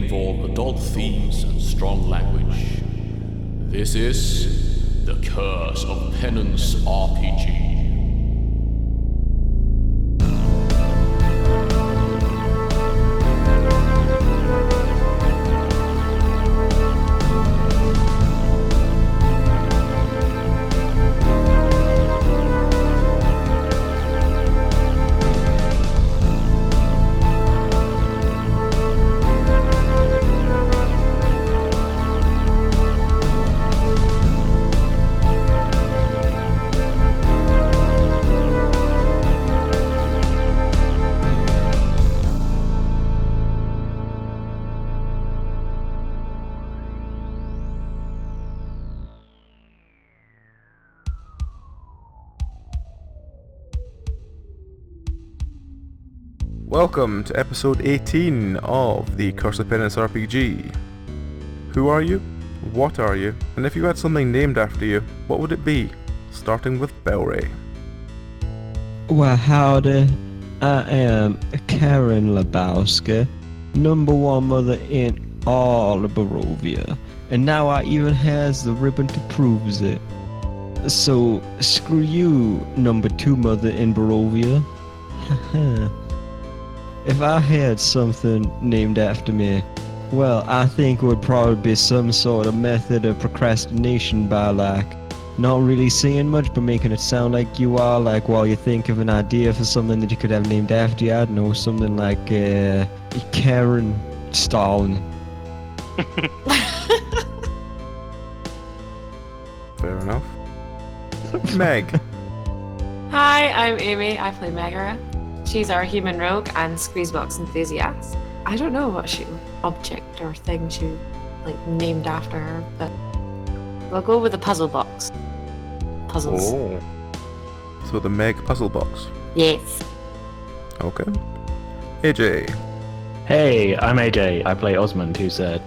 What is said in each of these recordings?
involve adult themes and strong language. This is The Curse of Penance RPG. Welcome to episode 18 of the Curse of Penance RPG. Who are you? What are you? And if you had something named after you, what would it be? Starting with Belry. Well, howdy. I am Karen Lebowski, #1 mother in all of Barovia, and now I even has the ribbon to prove it. So, screw you, #2 mother in Barovia. If I had something named after me, well, I think it would probably be some sort of method of procrastination by, not really saying much, but making it sound like you are, while you think of an idea for something that you could have named after you. I don't know, something like, Karen Stalin. Fair enough. Meg. Hi, I'm Amy. I play Meghren. She's our human rogue and squeezebox enthusiast. I don't know what object or thing she named after her, but we'll go with the puzzle box. Puzzles. Oh. So the Meg puzzle box. Yes. Okay. AJ. Hey, I'm AJ. I play Ozmand, who's a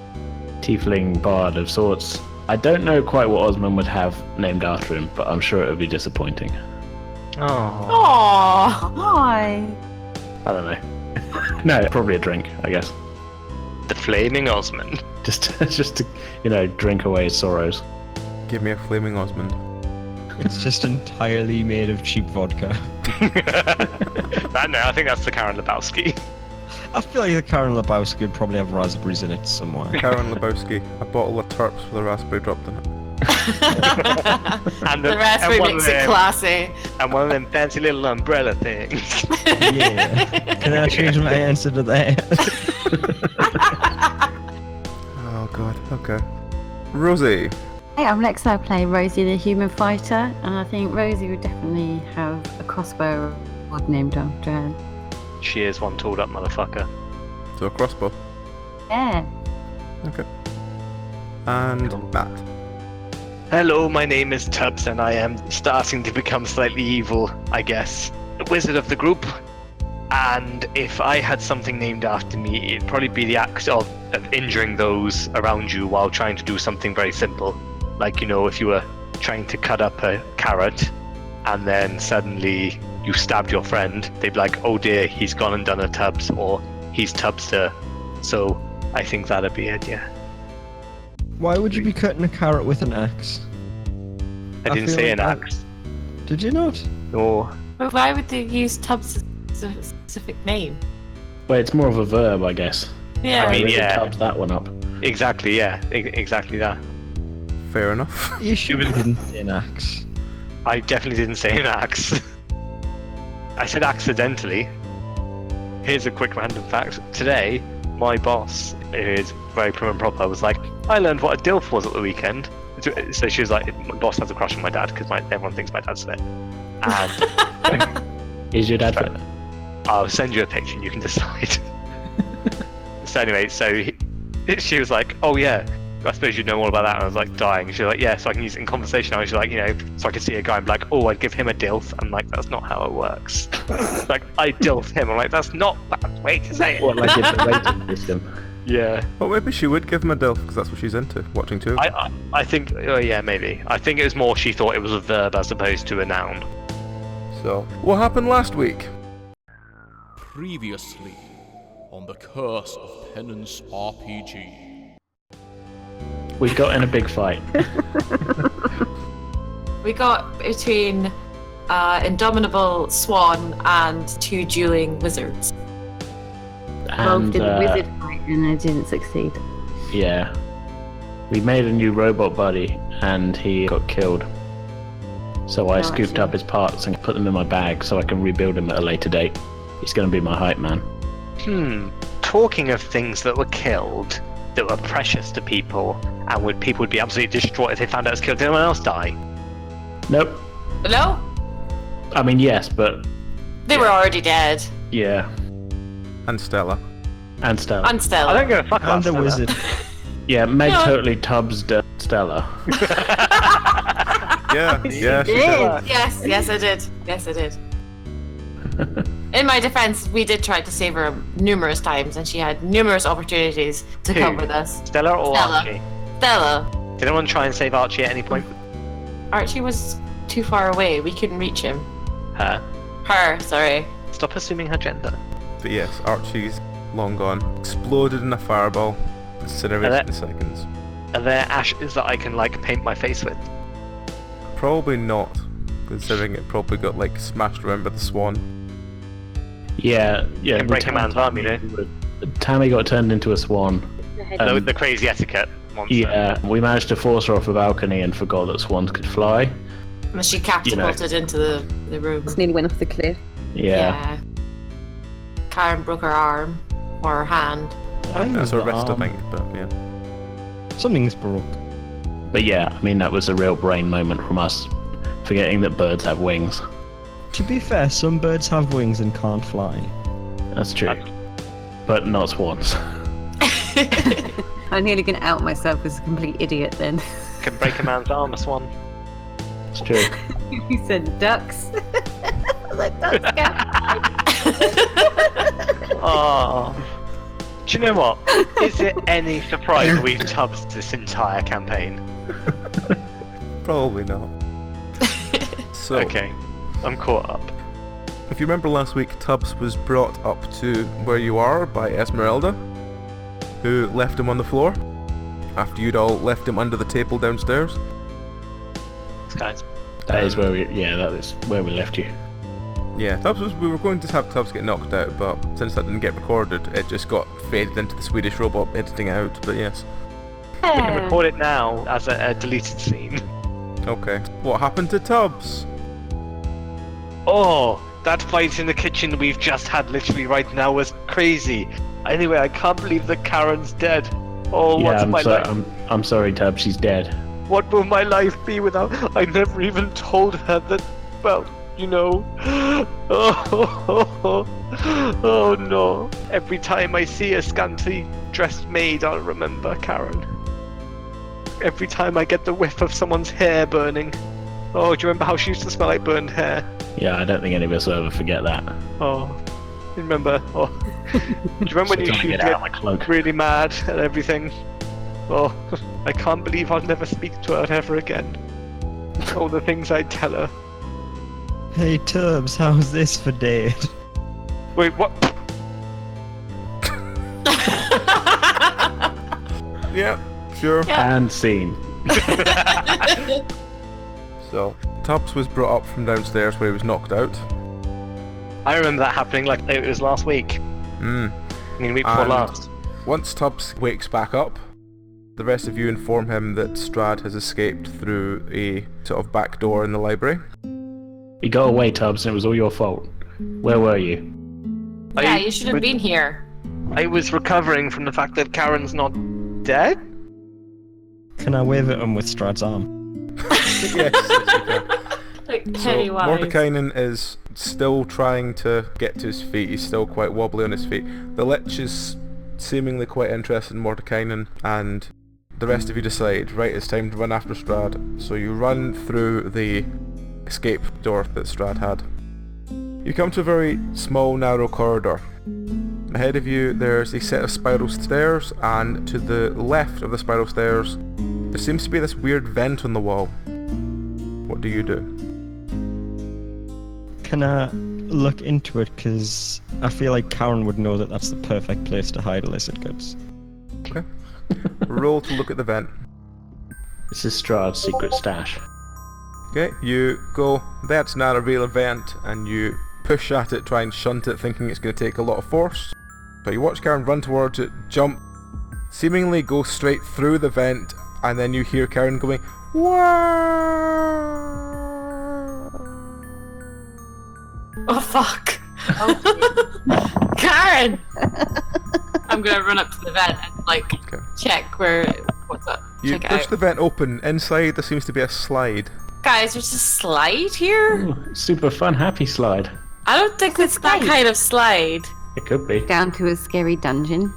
tiefling bard of sorts. I don't know quite what Ozmand would have named after him, but I'm sure it would be disappointing. Aww. Why? I don't know. No, probably a drink, I guess. The Flaming Ozmand. Just to, drink away his sorrows. Give me a flaming Ozmand. It's just entirely made of cheap vodka. No, I think that's the Karen Lebowski. I feel like the Karen Lebowski would probably have raspberries in it somewhere. Karen Lebowski. A bottle of turps with a raspberry dropped in it. And The raspberry makes it classy. And one of them fancy little umbrella things. Yeah. Can I change my answer to that? Oh god, okay. Rosie. Hey, I'm Lexa. I play Rosie the human fighter, and I think Rosie would definitely have a crossbow named after her. She is one tooled up motherfucker. So a crossbow. Yeah. Okay. And Matt. Hello, my name is Tubbs, and I am starting to become slightly evil, I guess. The wizard of the group. And if I had something named after me, it'd probably be the act of injuring those around you while trying to do something very simple. Like, if you were trying to cut up a carrot, and then suddenly you stabbed your friend, they'd be like, oh dear, he's gone and done a Tubbs, or he's Tubbsed her. So I think that'd be it, yeah. Why would you be cutting a carrot with an axe? I didn't say an axe. Did you not? No. But why would they use Tubbs as a specific name? Well, it's more of a verb, I guess. Yeah. I mean, really yeah. Tubbed that one up. Exactly, yeah. Exactly that. Fair enough. You sure didn't say an axe? I definitely didn't say an axe. I said accidentally. Here's a quick random fact. Today, my boss, who is very prim and proper, was like, I learned what a DILF was at the weekend. So she was like, my boss has a crush on my dad because everyone thinks my dad's fit. And Is your dad fit? I'll send you a picture and you can decide. So anyway, she was like, oh yeah, I suppose you know all about that. And I was like dying. She was like, yeah, so I can use it in conversation. I was like, so I could see a guy and be like, oh, I'd give him a DILF. I'm like, that's not how it works. Like, I DILF him. I'm like, that's not the way to say it. What, like it's a rating system? Yeah. Well, maybe she would give him a DILF because that's what she's into, watching too. I think, yeah, maybe. I think it was more she thought it was a verb as opposed to a noun. So, what happened last week? Previously on the Curse of Penance RPG. We got in a big fight. We got between Indomitable Swan and 2 dueling wizards. Both did a wizard fight and I didn't succeed. Yeah. We made a new robot buddy and he got killed. So I scooped up his parts and put them in my bag so I can rebuild him at a later date. He's going to be my hype man. Talking of things that were killed, that were precious to people, and people would be absolutely distraught if they found out it was killed, did anyone else die? Nope. No? I mean, yes, but... They were already dead. Yeah. And Stella. And Stella. And Stella. I don't give a fuck about And the Stella. wizard. Yeah, Meg No. totally tubbsed Stella. Yeah, she did. Yes, I did. Yes, I did. In my defense, we did try to save her numerous times, and she had numerous opportunities to Who? come with us. Stella or Stella. Archie? Stella. Did anyone try and save Archie at any point? Archie was too far away. We couldn't reach him. Her. Her, sorry. Stop assuming her gender. But yes, Archie's long gone. Exploded in a fireball. Incinerated in seconds. Are there ashes that I can, paint my face with? Probably not, considering it probably got, smashed around by the swan. Yeah. Can break a man's arm, you know? Tammy got turned into a swan. The crazy etiquette monster. Yeah, we managed to force her off the balcony and forgot that swans could fly. And she catapulted into the room. Just nearly went off the cliff. Yeah. Karen broke her arm or her hand. I think That's it her was wrist, the I think, arm. but yeah. Something's broke. But yeah, I mean, that was a real brain moment from us, forgetting that birds have wings. To be fair, some birds have wings and can't fly. That's true. But not swans. I'm nearly going to out myself as a complete idiot then. Can break a man's arm, a swan. It's true. You said ducks. I was like, ducks can. Oh. Do you know what? Is it any surprise that we've tubbed this entire campaign? Probably not. So, Okay, I'm caught up. if you remember last week, Tubbs was brought up to where you are by Esmeralda, who left him on the floor after you'd all left him under the table downstairs. Guys. That is where we left you. Yeah, we were going to have Tubbs get knocked out, but since that didn't get recorded, it just got faded into the Swedish robot editing out, but yes. We can record it now as a deleted scene. Okay. What happened to Tubbs? Oh, that fight in the kitchen we've just had literally right now was crazy. Anyway, I can't believe that Karen's dead. Oh, Yeah, what's my life? I'm sorry, Tubbs, she's dead. What will my life be without... I never even told her that... Well, you know... Oh no. Every time I see a scantily dressed maid, I'll remember Karen. Every time I get the whiff of someone's hair burning. Oh, do you remember how she used to smell like burned hair? Yeah, I don't think any of us will ever forget that. Oh, remember? Oh, do you remember when So you trying to used to get out of my cloak. get really mad and everything? Oh, I can't believe I'll never speak to her ever again. All the things I'd tell her. Hey Tubbs, how's this for date? Wait, what? Yeah, sure. And scene. So, Tubbs was brought up from downstairs where he was knocked out. I remember that happening like it was last week. I mean, week before And last. Once Tubbs wakes back up, the rest of you inform him that Strahd has escaped through a sort of back door in the library. You got away, Tubbs, and it was all your fault. Where were you? Yeah, you should have been here. I was recovering from the fact that Karen's not dead? Can I wave at him with Strahd's arm? Yes, yes, you can. Like So Pennywise. Mordekainen is still trying to get to his feet. He's still quite wobbly on his feet. The Lich is seemingly quite interested in Mordekainen, and the rest of you decide, right, it's time to run after Strahd. So you run through the escape door that Strahd had. You come to a very small, narrow corridor. Ahead of you there's a set of spiral stairs, and to the left of the spiral stairs there seems to be this weird vent on the wall. What do you do? Can I look into it because I feel like Karen would know that that's the perfect place to hide illicit goods. Okay. Roll to look at the vent. This is Strahd's secret stash. Okay, you go, that's not a real vent, and you push at it, try and shunt it, thinking it's going to take a lot of force. So you watch Karen run towards it, jump, seemingly go straight through the vent, and then you hear Karen going, "Wah!" Oh fuck! Karen! I'm gonna run up to the vent and Okay. check what's up. You Check it push out. the vent open. Inside there seems to be a slide. Guys, there's a slide here? Ooh, super fun, happy slide. I don't think it's that slide? kind of slide. It could be. Down to a scary dungeon.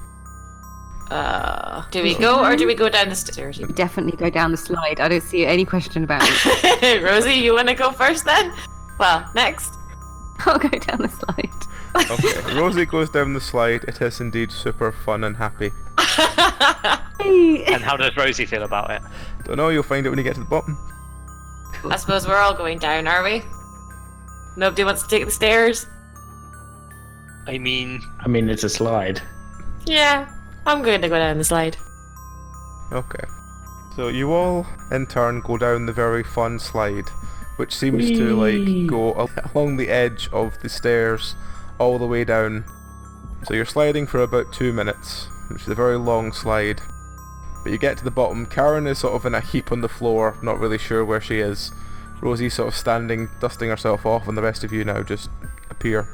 Do we go or do we go down the stairs? We definitely go down the slide. I don't see any question about it. Rosie, you wanna go first then? Well, next. I'll go down the slide. Okay, Rosie goes down the slide. It is indeed super fun and happy. And how does Rosie feel about it? Don't know, you'll find it when you get to the bottom. I suppose we're all going down, are we? Nobody wants to take the stairs? I mean, It's a slide. Yeah, I'm going to go down the slide. Okay. So you all, in turn, go down the very fun slide, which seems to, Whee! go along the edge of the stairs all the way down. So you're sliding for about 2 minutes, which is a very long slide. But you get to the bottom. Karen is sort of in a heap on the floor, not really sure where she is. Rosie's sort of standing, dusting herself off, and the rest of you now just appear.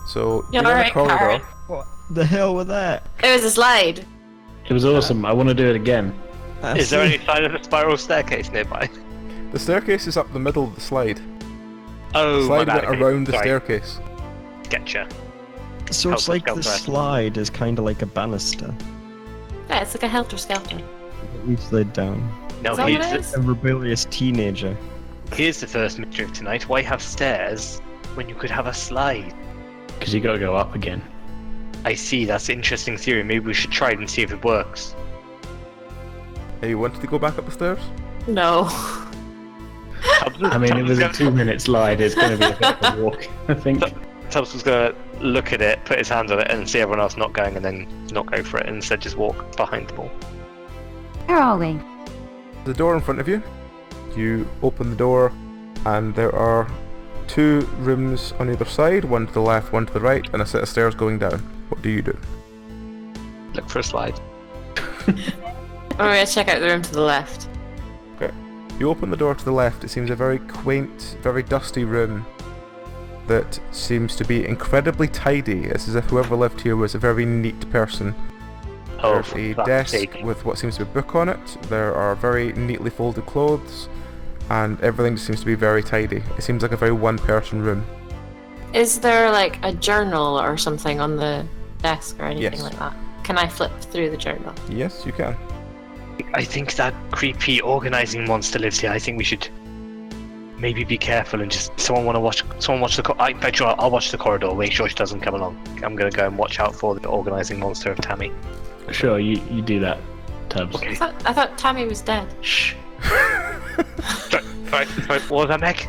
So Yeah, you're in a alright, corridor. Karen. What the hell was that? It was a slide. It was awesome. I want to do it again. is there any sign of a spiral staircase nearby? The staircase is up the middle of the slide. Oh, The slide my went bad. Okay, around the sorry. staircase. Getcha. So it's like the Helter-skelter. slide is kind of like a banister Yeah, it's like a helter-skelter. that we slid down. No, Is that what it here's is? A rebellious teenager. here's the first mystery of tonight. Why have stairs when you could have a slide? Because you got to go up again. I see, that's an interesting theory. Maybe we should try it and see if it works. Hey, you wanted to go back up the stairs? No. It was a 2-minute slide. It's going to be a bit of a walk, I think. Tubbs was going to look at it, put his hands on it, and see everyone else not going, and then not go for it, and instead just walk behind them all. Where are we? The door in front of you. You open the door, and there are 2 rooms on either side, one to the left, one to the right, and a set of stairs going down. What do you do? Look for a slide. I'm gonna check out the room to the left. You open the door to the left. It seems a very quaint, very dusty room that seems to be incredibly tidy. It's as if whoever lived here was a very neat person. Oh, There's for a fuck's desk sake. with what seems to be a book on it. There are very neatly folded clothes, and everything just seems to be very tidy. It seems like a very one-person room. Is there like a journal or something on the desk or anything Yes. like that? Can I flip through the journal? Yes, you can. I think that creepy organizing monster lives here. I think we should maybe be careful and just someone watch the. I bet you I'll watch the corridor. Make sure she doesn't come along. I'm gonna go and watch out for the organizing monster of Tammy. Sure, you do that, Tubbs. Okay. I thought Tammy was dead. Shh. Sorry, what was that, Meg?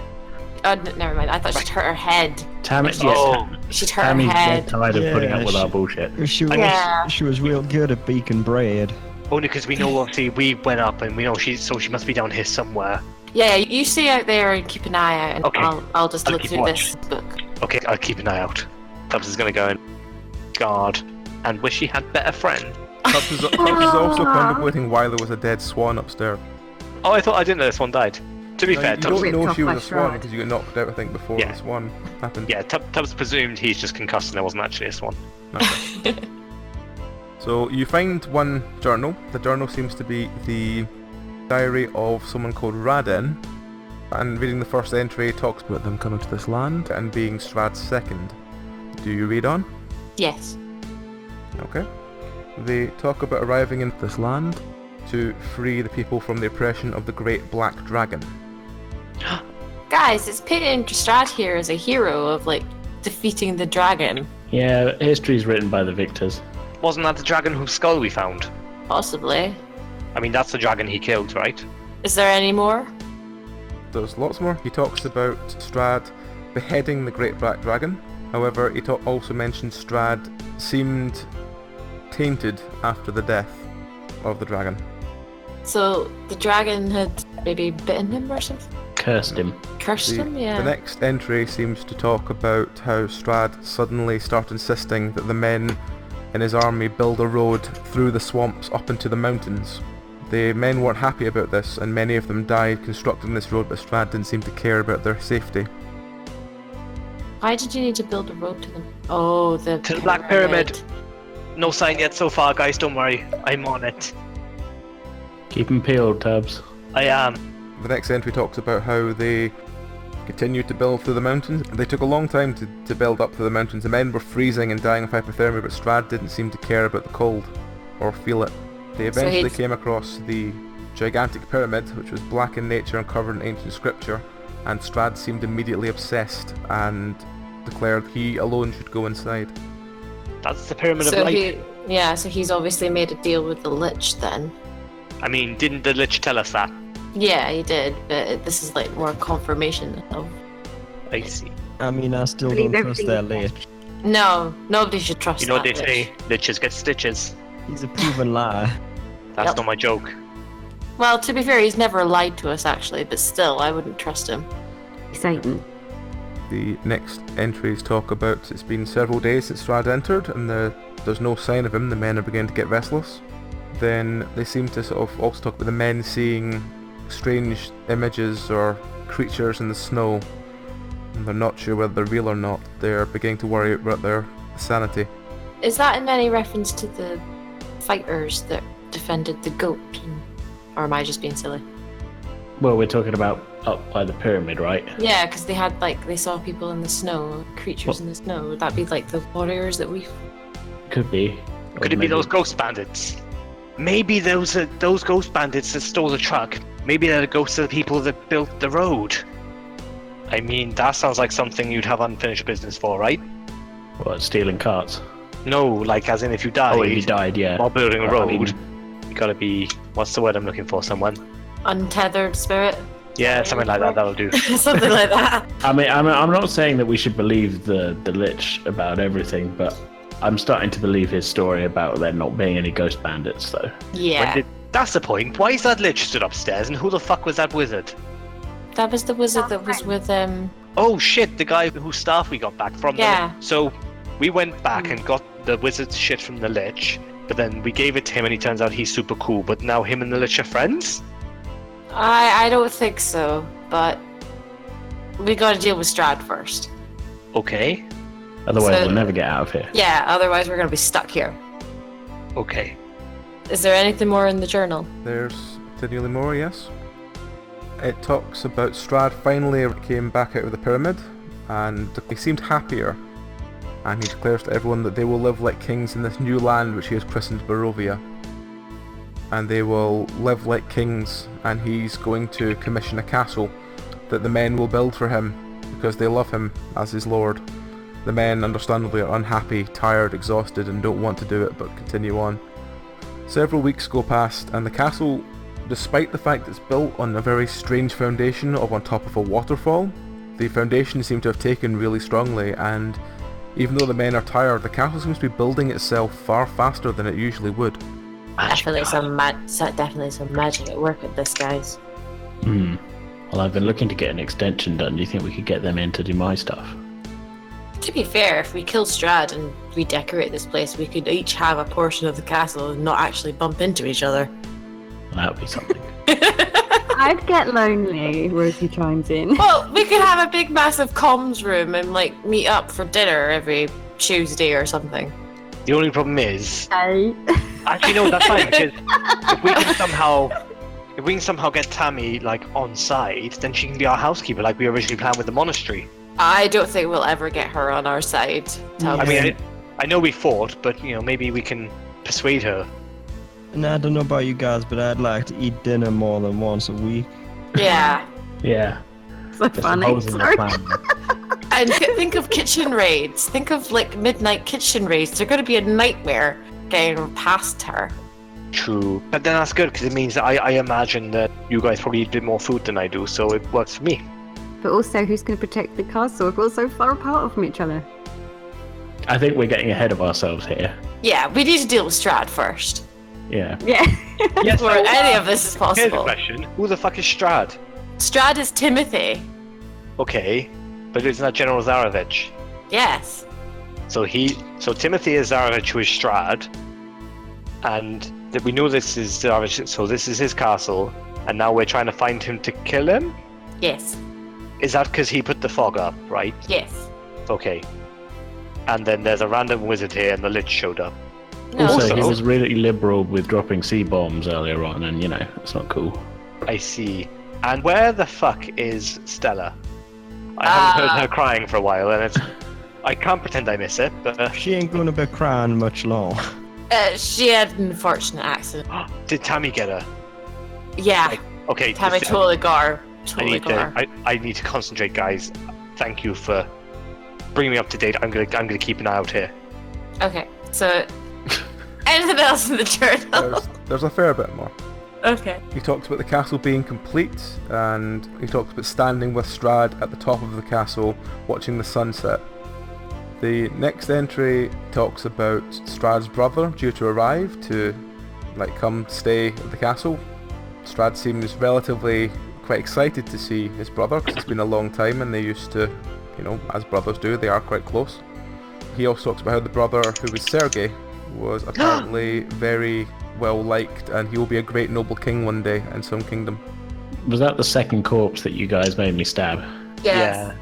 Oh, never mind. I thought she'd hurt her head. Tammy, Oh. She'd hurt Tammy's her dead head. tired of putting Yeah, up with our she- bullshit. Yeah. She was real good at baking bread. Only because we know obviously we went up and we know she must be down here somewhere. Yeah, you stay out there and keep an eye out, and Okay. I'll just I'll look keep through watch. this book. Okay, I'll keep an eye out. Tubbs is gonna go and guard and wish he had better friend. Tubbs is also contemplating why there was a dead swan upstairs. Oh, I didn't know this one died. To be No, fair, you Tubbs. don't know Ripped she off was a by swan Strahd. because you got knocked out, I think, before Yeah. the swan happened. Yeah, Tubbs presumed he's just concussed and there wasn't actually a swan. Okay. So you find one journal. The journal seems to be the diary of someone called Radin, and reading the first entry talks about them coming to this land and being Strahd's second. Do you read on? Yes. Okay. They talk about arriving in this land to free the people from the oppression of the Great Black Dragon. Guys, it's pitting Strahd here as a hero of like defeating the dragon. Yeah, history's written by the victors. Wasn't that the dragon whose skull we found? Possibly. I mean, that's the dragon he killed, right? Is there any more? There's lots more. He talks about Strahd beheading the Great Black Dragon. However, he also mentioned Strahd seemed tainted after the death of the dragon. So the dragon had maybe bitten him or something? Cursed him. Cursed him, yeah. The next entry seems to talk about how Strahd suddenly started insisting that the men in his army build a road through the swamps up into the mountains. The men weren't happy about this, and many of them died constructing this road, but Strahd didn't seem to care about their safety. Why did you need to build a road to them? Oh, the To the Black Pyramid. No sign yet so far, guys, don't worry. I'm on it. Keep him peeled, Tubbs. I am. The next entry talks about how they continued to build through the mountains. They took a long time to build up through the mountains. The men were freezing and dying of hypothermia, but Strahd didn't seem to care about the cold or feel it. They eventually came across the gigantic pyramid, which was black in nature and covered in ancient scripture, and Strahd seemed immediately obsessed and declared he alone should go inside. That's the Pyramid of So Light. so he's obviously made a deal with the Lich then. I mean, didn't the Lich tell us that? Yeah, he did, but this is like more confirmation of... I see. I mean, I still Believe don't trust everything that he Lich. No, nobody should trust You know what they that say, Lich. Liches get stitches. He's a proven liar. That's Yep. not my joke. Well, to be fair, he's never lied to us actually, but still, I wouldn't trust him. Satan. The next entries talk about it's been several days since Strahd entered, and there's no sign of him. The men are beginning to get restless. Then they seem to sort of also talk about the men seeing strange images or creatures in the snow, and they're not sure whether they're real or not. They're beginning to worry about their sanity. Is that in any reference to the fighters that defended the goat? Or am I just being silly? Well, we're talking about up by the pyramid, right? Yeah, because they saw people in the snow, creatures in the snow. Would that be like the warriors that we... Could be. Or Could it be maybe- those ghost bandits? Maybe those ghost bandits that stole the truck. Maybe they're the ghosts of the people that built the road. I mean, that sounds like something you'd have unfinished business for, right? What, stealing carts? No, like as in if you died, Oh, if you died, yeah. while building a I road, mean- you gotta be, what's the word I'm looking for, someone? Untethered spirit? Yeah, something like that, that'll do. Something like that. I mean, I'm not saying that we should believe the Lich about everything, but I'm starting to believe his story about there not being any ghost bandits, though. Yeah. That's the point. Why is that Lich stood upstairs, and who the fuck was that wizard? That was the wizard that was with Oh shit, the guy whose staff we got back from Yeah. So, we went back and got the wizard's shit from the Lich, but then we gave it to him and he turns out he's super cool, but now him and the Lich are friends? I don't think so, but we gotta deal with Strahd first. Okay, Otherwise, So- we'll never get out of here. Yeah, otherwise we're gonna be stuck here. okay. Is there anything more in the journal? There's continually more, yes. It talks about Strahd finally came back out of the pyramid, and he seemed happier. And he declares to everyone that they will live like kings in this new land which he has christened Barovia. And they will live like kings, and he's going to commission a castle that the men will build for him because they love him as his lord. The men understandably are unhappy, tired, exhausted, and don't want to do it but continue on. Several weeks go past, and the castle, despite the fact it's built on a very strange foundation of on top of a waterfall, the foundation seems to have taken really strongly, and even though the men are tired, the castle seems to be building itself far faster than it usually would. Definitely some magic at work with this, guys. Well, I've been looking to get an extension done. Do you think we could get them in to do my stuff? To be fair, if we kill Strahd and redecorate this place, we could each have a portion of the castle and not actually bump into each other. Well, that would be something. I'd get lonely, Rosie chimes in. Well, we could have a big massive comms room and like meet up for dinner every Tuesday or something. The only problem is... Hey. Actually, no, that's fine, because if we can somehow get Tammy, like, on side, then she can be our housekeeper like we originally planned with the monastery. I don't think we'll ever get her on our side. Yeah. I mean, I know we fought, but, you know, maybe we can persuade her. And I don't know about you guys, but I'd like to eat dinner more than once a week. Yeah. Yeah. So Just funny. imposing the Sorry. plan. And think of kitchen raids. Think of like midnight kitchen raids. They're going to be a nightmare getting past her. True. But then that's good, because it means that I imagine that you guys probably eat a bit more food than I do, so it works for me. But also, who's going to protect the castle if we're so far apart from each other? I think we're getting ahead of ourselves here. Yeah, we need to deal with Strahd first. Yeah. Yeah. Yes, Before any of this is Here's a possible. question. Who the fuck is Strahd? Strahd is Timothy. Okay, but isn't that General Zarovich? Yes. So Timothy is Zarovich, who is Strahd, and we know this is Zarovich, so this is his castle, and now we're trying to find him to kill him? Yes. Is that because he put the fog up, right? Yes. Okay. And then there's a random wizard here, and the Lich showed up. No. Also, he was really liberal with dropping C-bombs earlier on, and, you know, it's not cool. I see. And where the fuck is Stella? I haven't heard her crying for a while, and I can't pretend I miss it, but... She ain't gonna be crying much long. She had an unfortunate accident. Did Tammy get her? Yeah. Okay. Tammy totally got her. Totally got her. I need to concentrate, guys. Thank you for bringing me up to date. I'm gonna keep an eye out here. Okay, so... anything else in the journal? There's a fair bit more. Okay. He talks about the castle being complete, and he talks about standing with Strahd at the top of the castle, watching the sunset. The next entry talks about Strahd's brother due to arrive to, come stay at the castle. Strahd seems relatively quite excited to see his brother, because it's been a long time, and they used to, as brothers do, they are quite close. He also talks about how the brother, who was Sergei, was apparently very well liked, and he will be a great noble king one day in some kingdom. Was that the second corpse that you guys made me stab? Yes.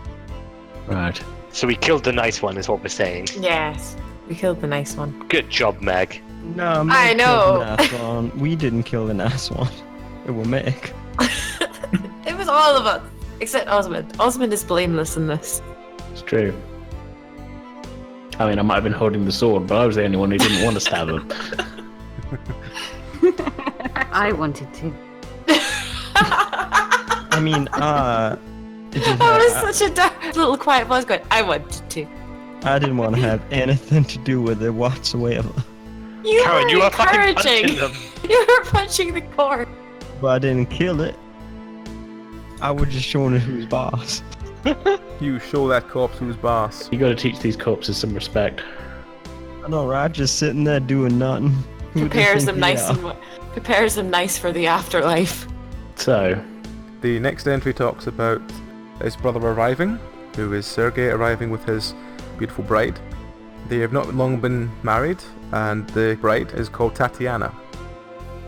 Yeah. Right. So we killed the nice one, is what we're saying. Yes. We killed the nice one. Good job, Meg. No, Meg I know. killed the nice one. We didn't kill the nice one. It was Meg. It was all of us. Except Ozmand. Ozmand is blameless in this. It's true. I mean, I might have been holding the sword, but I was the only one who didn't want to stab him. I wanted to. I mean, That was such a dark little quiet voice going, I wanted to. I didn't want to have anything to do with it whatsoever. Karen, you are fucking punching encouraging. them. You were punching the cord. But I didn't kill it. I was just showing it who's boss. You show that corpse who's boss. You gotta teach these corpses some respect. I know, right? Just sitting there doing nothing. Who do you Prepares think them you nice are? prepares them nice for the afterlife. So, The next entry talks about his brother arriving, who is Sergei, arriving with his beautiful bride. They have not long been married, and the bride is called Tatiana.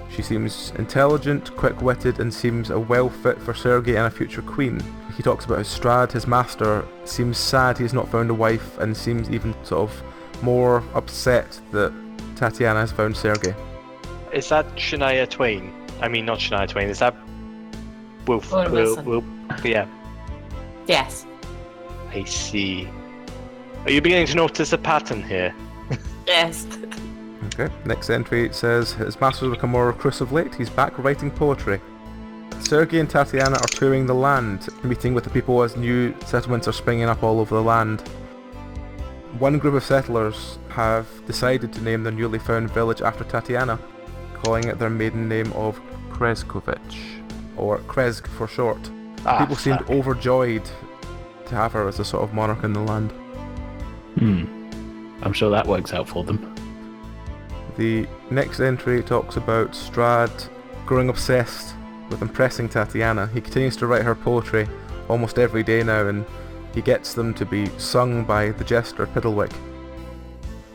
She seems intelligent, quick-witted, and seems a well fit for Sergei and a future queen. He talks about how Strahd, his master, seems sad he's not found a wife, and seems even sort of more upset that Tatiana has found Sergei. Is that Shania Twain? I mean, not Shania Twain. Is that Wolf? Owen Wilson. Yeah, Yes. I see. Are you beginning to notice a pattern here? Yes. Okay, next entry says his master's become more recluse of late. He's back writing poetry. Sergei and Tatiana are touring the land, meeting with the people as new settlements are springing up all over the land. One group of settlers have decided to name their newly found village after Tatiana, calling it their maiden name of Kreskovich, or Kresk for short. People seemed overjoyed to have her as a sort of monarch in the land. I'm sure that works out for them. The next entry talks about Strahd growing obsessed with impressing Tatiana. He continues to write her poetry almost every day now, and he gets them to be sung by the jester Piddlewick.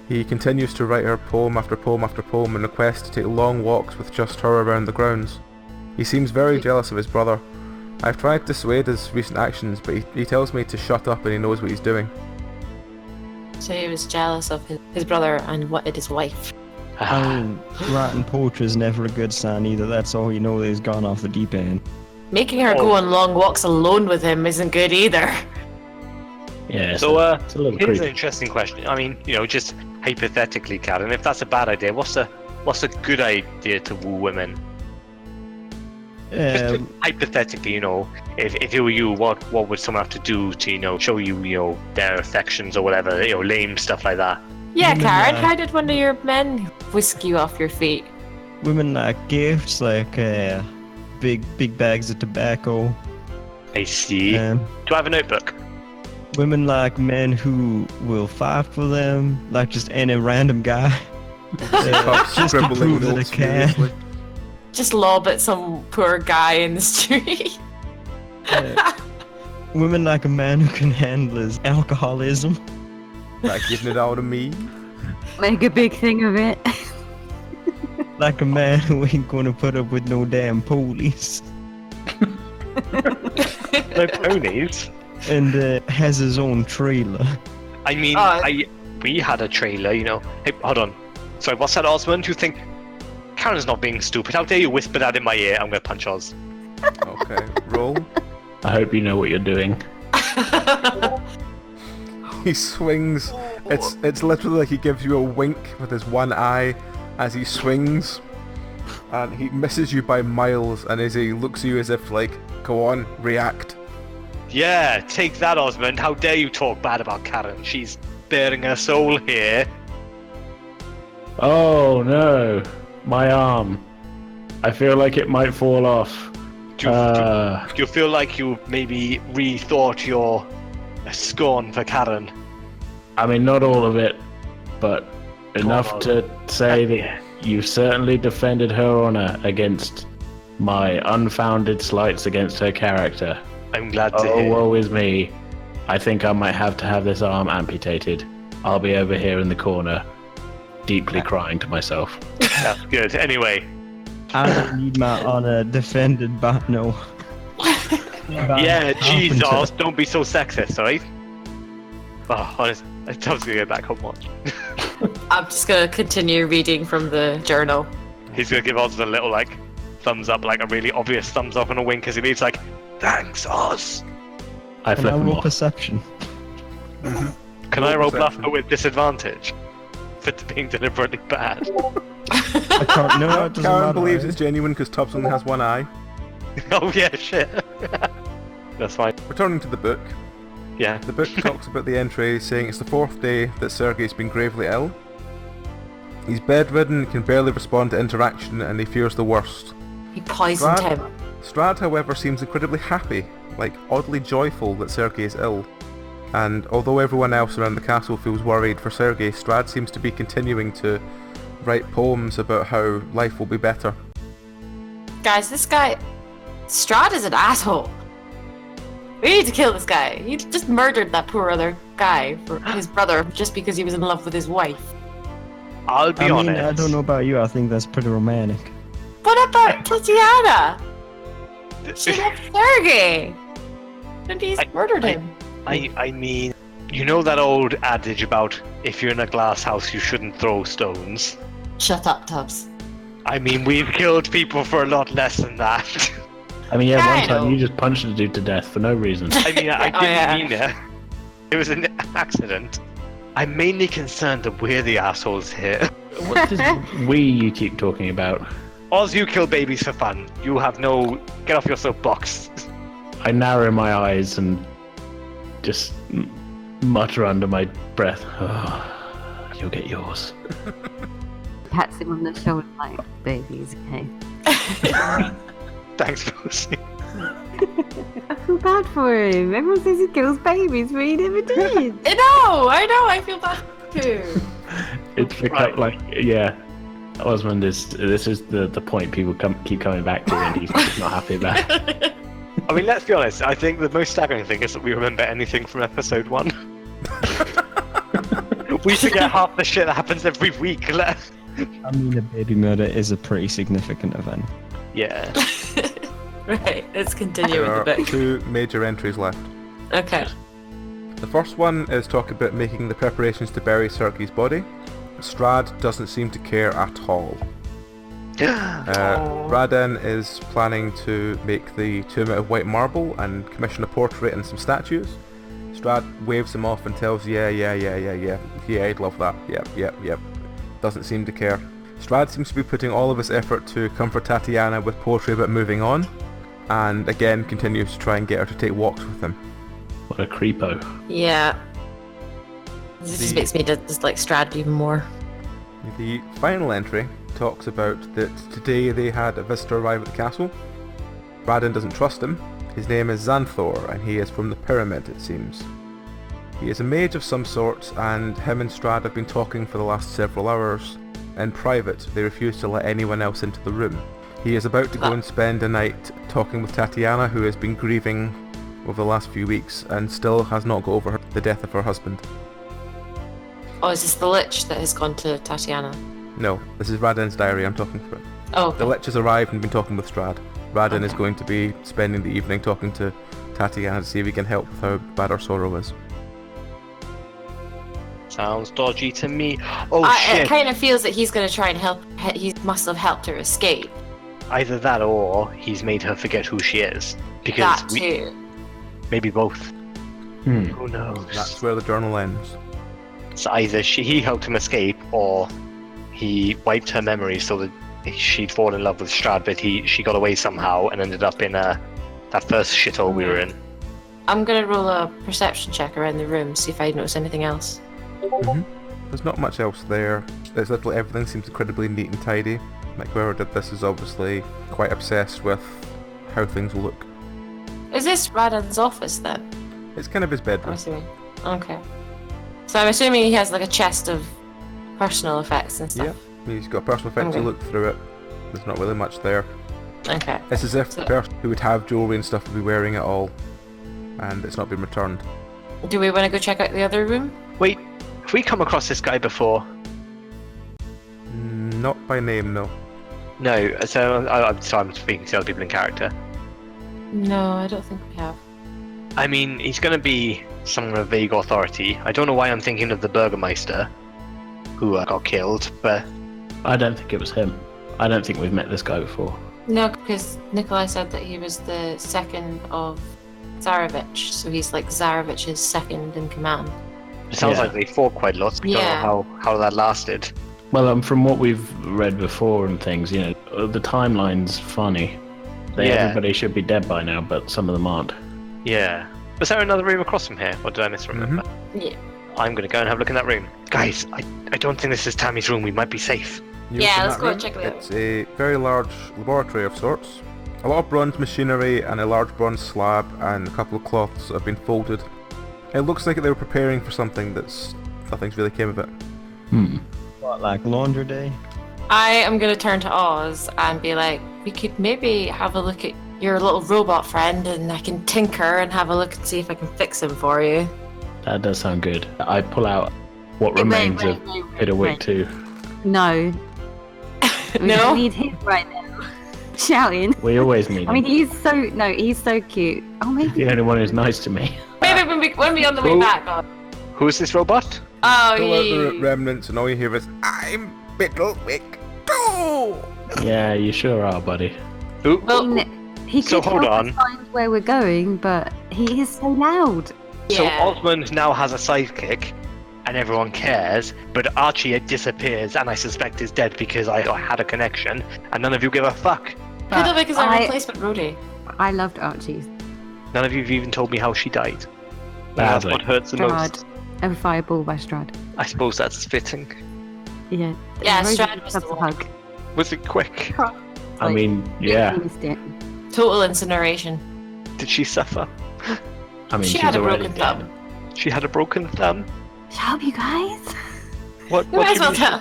He continues to write her poem after poem after poem and requests to take long walks with just her around the grounds. He seems very jealous of his brother. I've tried to dissuade his recent actions, but he tells me to shut up and he knows what he's doing. So he was jealous of his brother and wanted his wife. I mean, writing poetry is never a good sign either. That's all you know that he's gone off the deep end. Making her go on long walks alone with him isn't good either. Yeah, So, it's a little here's an creepy. interesting question. I mean, just hypothetically, Karen, if that's a bad idea, what's a good idea to woo women? Just hypothetically, if it were you, what would someone have to do to, show you, their affections or whatever, lame stuff like that? Yeah, Women, Karen, how did one of your men whisk you off your feet? Women like gifts, like big bags of tobacco, I see. Do I have a notebook? Women like men who will fight for them, like just any random guy. Just to Scribbling prove that notes it can. furiously. Just lob at some poor guy in the street. Women like a man who can handle his alcoholism. Like getting it out of me. Make a big thing of it. Like a man who ain't gonna put up with no damn police. No ponies. And has his own trailer. I mean, we had a trailer, you know. Hey, hold on. Sorry, what's that, Ozmand? You think Karen's not being stupid? How dare you whisper that in my ear? I'm gonna punch Oz. Okay, roll. I hope you know what you're doing. He swings. It's literally like he gives you a wink with his one eye as he swings. And he misses you by miles, and as he looks at you as if like, go on, react. Yeah, take that, Ozmand. How dare you talk bad about Karen? She's bearing her soul here. Oh no, my arm. I feel like it might fall off. Do you feel like you maybe rethought your scorn for Karen? I mean, not all of it, but enough to say that you certainly defended her honor against my unfounded slights against her character. I'm glad to Oh, hear. woe is me. I think I might have to have this arm amputated. I'll be over here in the corner, deeply crying to myself. That's good. Anyway, I don't need my honor defended by no. yeah, carpenter. Jesus, don't be so sexist, alright? Oh, honest, I was gonna go back home watch. I'm just gonna continue reading from the journal. He's gonna give Oz a little like thumbs up, like a really obvious thumbs up and a wink as he leaves, like, thanks, Oz. I Can flip I him roll off. perception? Can I roll perception. bluff with disadvantage for being deliberately bad? I can't. No, it doesn't Karen matter. believes it's genuine because Tubbs only has one eye. Oh yeah, shit. That's fine. Returning to the book, Yeah. the book talks about the entry saying it's the 4th day that Sergei's been gravely ill. He's bedridden, can barely respond to interaction, and he fears the worst. He poisoned Strahd, him. Strahd, however, seems incredibly happy, like oddly joyful that Sergei is ill. And although everyone else around the castle feels worried for Sergei, Strahd seems to be continuing to write poems about how life will be better. Guys, this guy... Strahd is an asshole. We need to kill this guy. He just murdered that poor other guy, for his brother, just because he was in love with his wife. I'll be I mean, honest. I don't know about you. I think that's pretty romantic. What about Tatiana? She loved Sergei. And he's murdered him. I mean, you know that old adage about if you're in a glass house, you shouldn't throw stones? Shut up, Tubbs. I mean, we've killed people for a lot less than that. I mean, yeah, Yeah, I one time know. you just punched a dude to death for no reason. I mean, I Oh, didn't yeah. mean it. It was an accident. I'm mainly concerned that we're the assholes here. What does we you keep talking about? Oz, you kill babies for fun. You have no... Get off your soapbox. I narrow my eyes and just mutter under my breath, oh, you'll get yours. Pats him on the shoulder like, baby's okay. Thanks, Rosie. I feel bad for him. Everyone says he kills babies, but he never did. I know, I feel bad too. It's become like, yeah, Ozmand is, this is the point people keep coming back to and he's not happy about it. I mean, let's be honest. I think the most staggering thing is that we remember anything from episode 1. We forget half the shit that happens every week. I mean, a baby murder is a pretty significant event. Yeah. Right, let's continue There with the are book. 2 major entries left. Okay. The first one is talking about making the preparations to bury Sergei's body. Strahd doesn't seem to care at all. Raden is planning to make the tomb out of white marble and commission a portrait and some statues. Strahd waves him off and tells, yeah, I'd love that, yep. Doesn't seem to care. Strahd seems to be putting all of his effort to comfort Tatiana with poetry about moving on, and again continues to try and get her to take walks with him. What a creepo. Yeah. This just makes me dislike Strahd even more. The final entry talks about that today they had a visitor arrive at the castle. Raden doesn't trust him, His name is Xanthor, and he is from the Pyramid, it seems. He is a mage of some sort, and him and Strahd have been talking for the last several hours. In private, they refuse to let anyone else into the room. He is about to go and spend a night talking with Tatiana, who has been grieving over the last few weeks and still has not got over the death of her husband. Oh, is this the Lich that has gone to Tatiana? No, this is Radin's diary I'm talking from. Oh, okay. The Lich has arrived and been talking with Strahd. Radin is Okay. going to be spending the evening talking to Tatiana to see if he can help with how bad her sorrow is. Sounds dodgy to me. Oh It shit! kind of feels that he's going to try and help. He must have helped her escape. Either that or he's made her forget who she is. Because That too. maybe both. Hmm. Who knows? That's where the journal ends. So either he helped him escape, or he wiped her memory so that she'd fall in love with Strahd, but she got away somehow and ended up in that first shithole we were in. I'm going to roll a perception check around the room, see if I notice anything else. There's not much else there. There's literally everything seems incredibly neat and tidy. Like whoever did this is obviously quite obsessed with how things look. Is this Radin's office then? It's kind of his I'm bedroom. assuming. Okay. So I'm assuming he has like a chest of personal effects and stuff. Yeah, he's got a personal effects. You Okay. look through it. There's not really much there. Okay. It's as if So- the person who would have jewellery and stuff would be wearing it all, and it's not been returned. Do we want to go check out the other room? Wait, have we come across this guy before? Not by name, no. No, so I'm speaking to other people in character. No, I don't think we have. I mean, he's going to be someone of vague authority. I don't know why I'm thinking of the Burgermeister, who got killed, but I don't think it was him. I don't think we've met this guy before. No, because Nikoli said that he was the second of Zarovich, so he's like Zarovich's second in command. it sounds Yeah. like they fought quite a lot. We Yeah. don't know how that lasted. Well, from what we've read before and things, the timeline's funny. Yeah. Everybody should be dead by now, but some of them aren't. Yeah. Was there another room across from here, or did I misremember? Yeah. I'm going to go and have a look in that room. Guys, I don't think this is Tammy's room. We might be safe. You Yeah, open let's that go and room. check it out. It's a very large laboratory of sorts. A lot of bronze machinery and a large bronze slab and a couple of cloths that have been folded. It looks like they were preparing for something that's nothing's really came of it. What, like laundry day? I am going to turn to Oz and be like, we could maybe have a look at your little robot friend and I can tinker and have a look and see if I can fix him for you. That does sound good. I pull out what Wait, remains wait, of wait, Pitterwick wait. 2. No. We No? don't need him right now. Shouting. We always need I mean, him. he's so cute. Oh, maybe. The only one who's nice to me. Maybe when we on the way Who? back. Oz. Who is this robot? Oh, Pull out the yeah. remnants and all you hear is, I'm Biddlewick. Go! Yeah, you sure are, buddy. Who? Well, He So could hold help on. us find where we're going, but he is so loud. So yeah. Ozmand now has a sidekick, and everyone cares, but Archie disappears, and I suspect is dead because I had a connection, and none of you give a fuck. Pitterwick is our I- replacement roadie. I loved Archie's. None of you have even told me how she died. That's Badly. what hurts the most. Strahd. A fireball by Strahd. I suppose that's fitting. Yeah. Yeah, Rosie Strahd was loves the a one. hug. Was it quick? I mean, yeah. Missed it. Total incineration. Did she suffer? I mean, She she's had a already broken dead. thumb. She had a broken thumb? Shut up, you guys. What, You might as well do you mean, tell.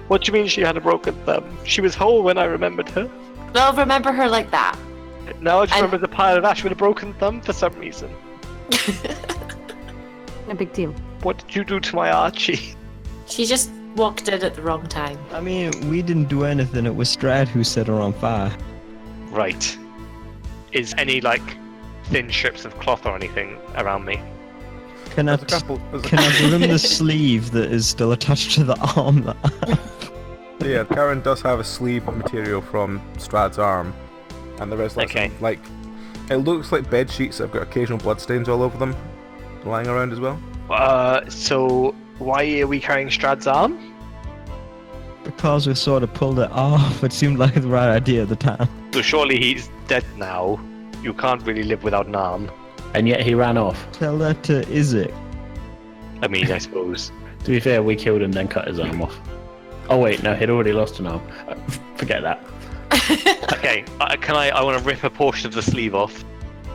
what do you mean she had a broken thumb? She was whole when I remembered her. Well, remember her like that. Now I just And- remember the pile of ash with a broken thumb for some reason. No big deal. What did you do to my Archie? She just walked in at the wrong time. I mean, we didn't do anything. It was Strahd who set her on fire. Right. Is any, thin strips of cloth or anything around me? Can I, There's a couple. can I give him the sleeve that is still attached to the arm? Yeah, Karen does have a sleeve of material from Strahd's arm, and there is Okay. it looks like bed sheets that have got occasional bloodstains all over them, lying around as well. So why are we carrying Strahd's arm? Because we sort of pulled it off. It seemed like the right idea at the time. So surely he's dead now. You can't really live without an arm. And yet he ran off. Tell that to Isaac. I mean, I suppose. To be fair, we killed him, then cut his arm off. Oh wait, no, he'd already lost an arm. Forget that. Okay, I want to rip a portion of the sleeve off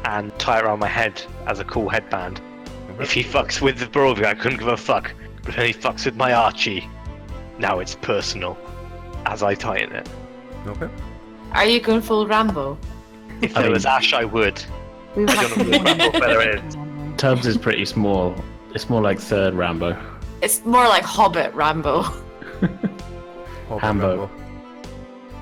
and tie it around my head as a cool headband. If he fucks with the Barovia, I couldn't give a fuck. But when he fucks with my Archie, now it's personal. As I tighten it. Okay. Are you going full Rambo? If there was Ash, I would. We I don't know who the Rambo fella is. Tubbs is pretty small. It's more like third Rambo. It's more like Hobbit Rambo. Hambo.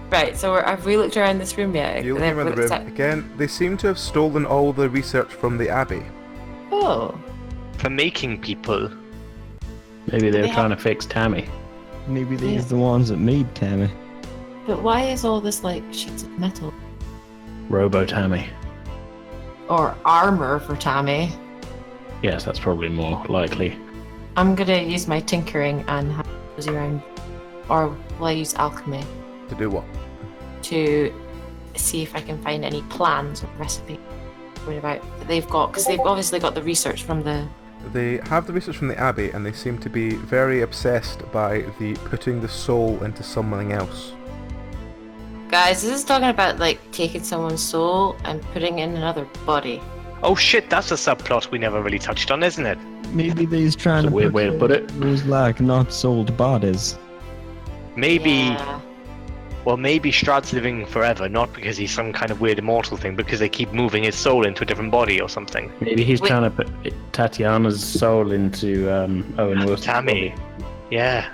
Right, so have we looked around this room yet? You look around the room. Again, they seem to have stolen all the research from the Abbey. Oh. For making people. Maybe they were trying to fix Tammy. Maybe these are the ones that made Tammy. But why is all this like sheets of metal? Robo Tammy. Or armor for Tammy? Yes, that's probably more likely. I'm gonna use my tinkering and have Rosie around. Or will I use alchemy? To do what? To see if I can find any plans or recipes that they've got, because they've obviously got the research from the... They have the research from the Abbey, and they seem to be very obsessed by the putting the soul into something else. Guys, this is talking about like taking someone's soul and putting in another body. Oh shit, that's a subplot we never really touched on, isn't it? Maybe they's trying It's a to weird way to put it. Those like not sold bodies. Maybe, Yeah. well, maybe Strahd's living forever, not because he's some kind of weird immortal thing, because they keep moving his soul into a different body or something. Maybe he's Wait. trying to put Tatiana's soul into Owen Wilson's Tammy. body. Yeah.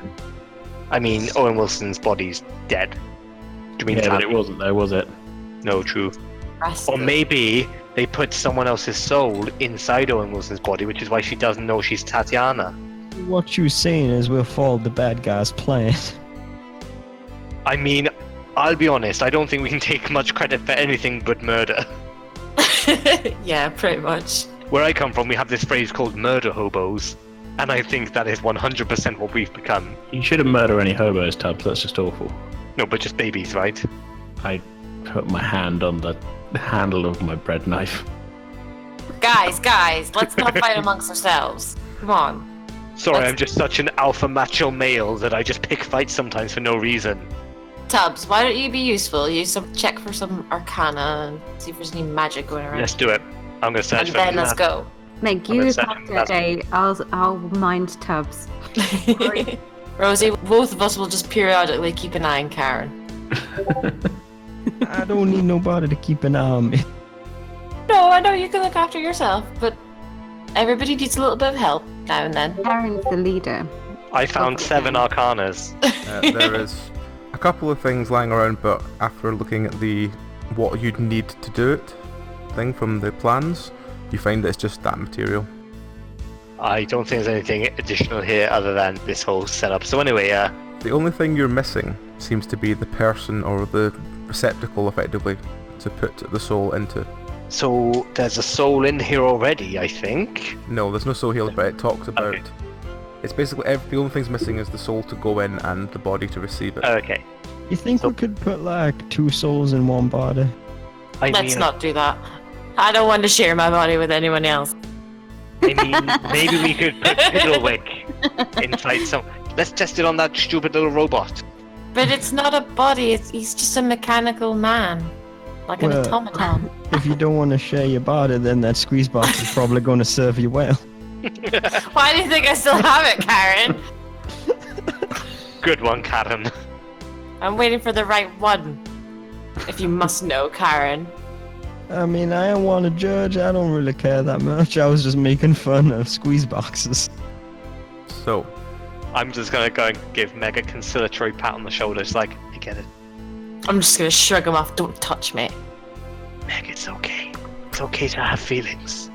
I mean, Owen Wilson's body's dead. Do you mean Yeah, but Tammy? it wasn't though, was it? No, true. Rest Or of- maybe they put someone else's soul inside Owen Wilson's body, which is why she doesn't know she's Tatiana. What you saying is we'll follow the bad guy's plan. I mean, I'll be honest, I don't think we can take much credit for anything but murder. Yeah, pretty much. Where I come from, we have this phrase called murder hobos, and I think that is 100% what we've become. You shouldn't murder any hobos, Tubbs. That's just awful. No, but just babies, right? I put my hand on the handle of my bread knife. Guys, let's not fight amongst ourselves. Come on. Sorry, That's- I'm just such an alpha macho male that I just pick fights sometimes for no reason. Tubbs, why don't you be useful? Check for some arcana and see if there's any magic going around. Let's do it. I'm gonna search and for then it. let's go. Meg, I'm you gonna have send him. to I'll mind Tubbs. Rosie, both of us will just periodically keep an eye on Karen. I don't need nobody to keep an eye on me. No, I know you can look after yourself, but everybody needs a little bit of help now and then. Karen's the leader. I found 7 arcanas. There is a couple of things lying around, but after looking at the what you'd need to do it thing from the plans, you find that it's just that material. I don't think there's anything additional here other than this whole setup. So anyway, The only thing you're missing seems to be the person or the receptacle, effectively, to put the soul into. so there's a soul in here already, I think. No, there's no soul here, but it talks about... Okay. It's basically the only thing's missing is the soul to go in and the body to receive it. Okay. You think So- we could put like 2 souls in one body? Let's not do that. I don't want to share my body with anyone else. I mean, maybe we could put Piddlewick inside some... Let's test it on that stupid little robot. But it's not a body, he's just a mechanical man. Like an Well- automaton. If you don't want to share your body, then that squeeze box is probably going to serve you well. Why do you think I still have it, Karen? Good one, Karen. I'm waiting for the right one. If you must know, Karen. I mean, I don't want to judge. I don't really care that much. I was just making fun of squeeze boxes. So, I'm just gonna go and give Meg a conciliatory pat on the shoulder. It's like, I get it. I'm just gonna shrug him off. Don't touch me. Meg, it's okay. It's okay to have feelings.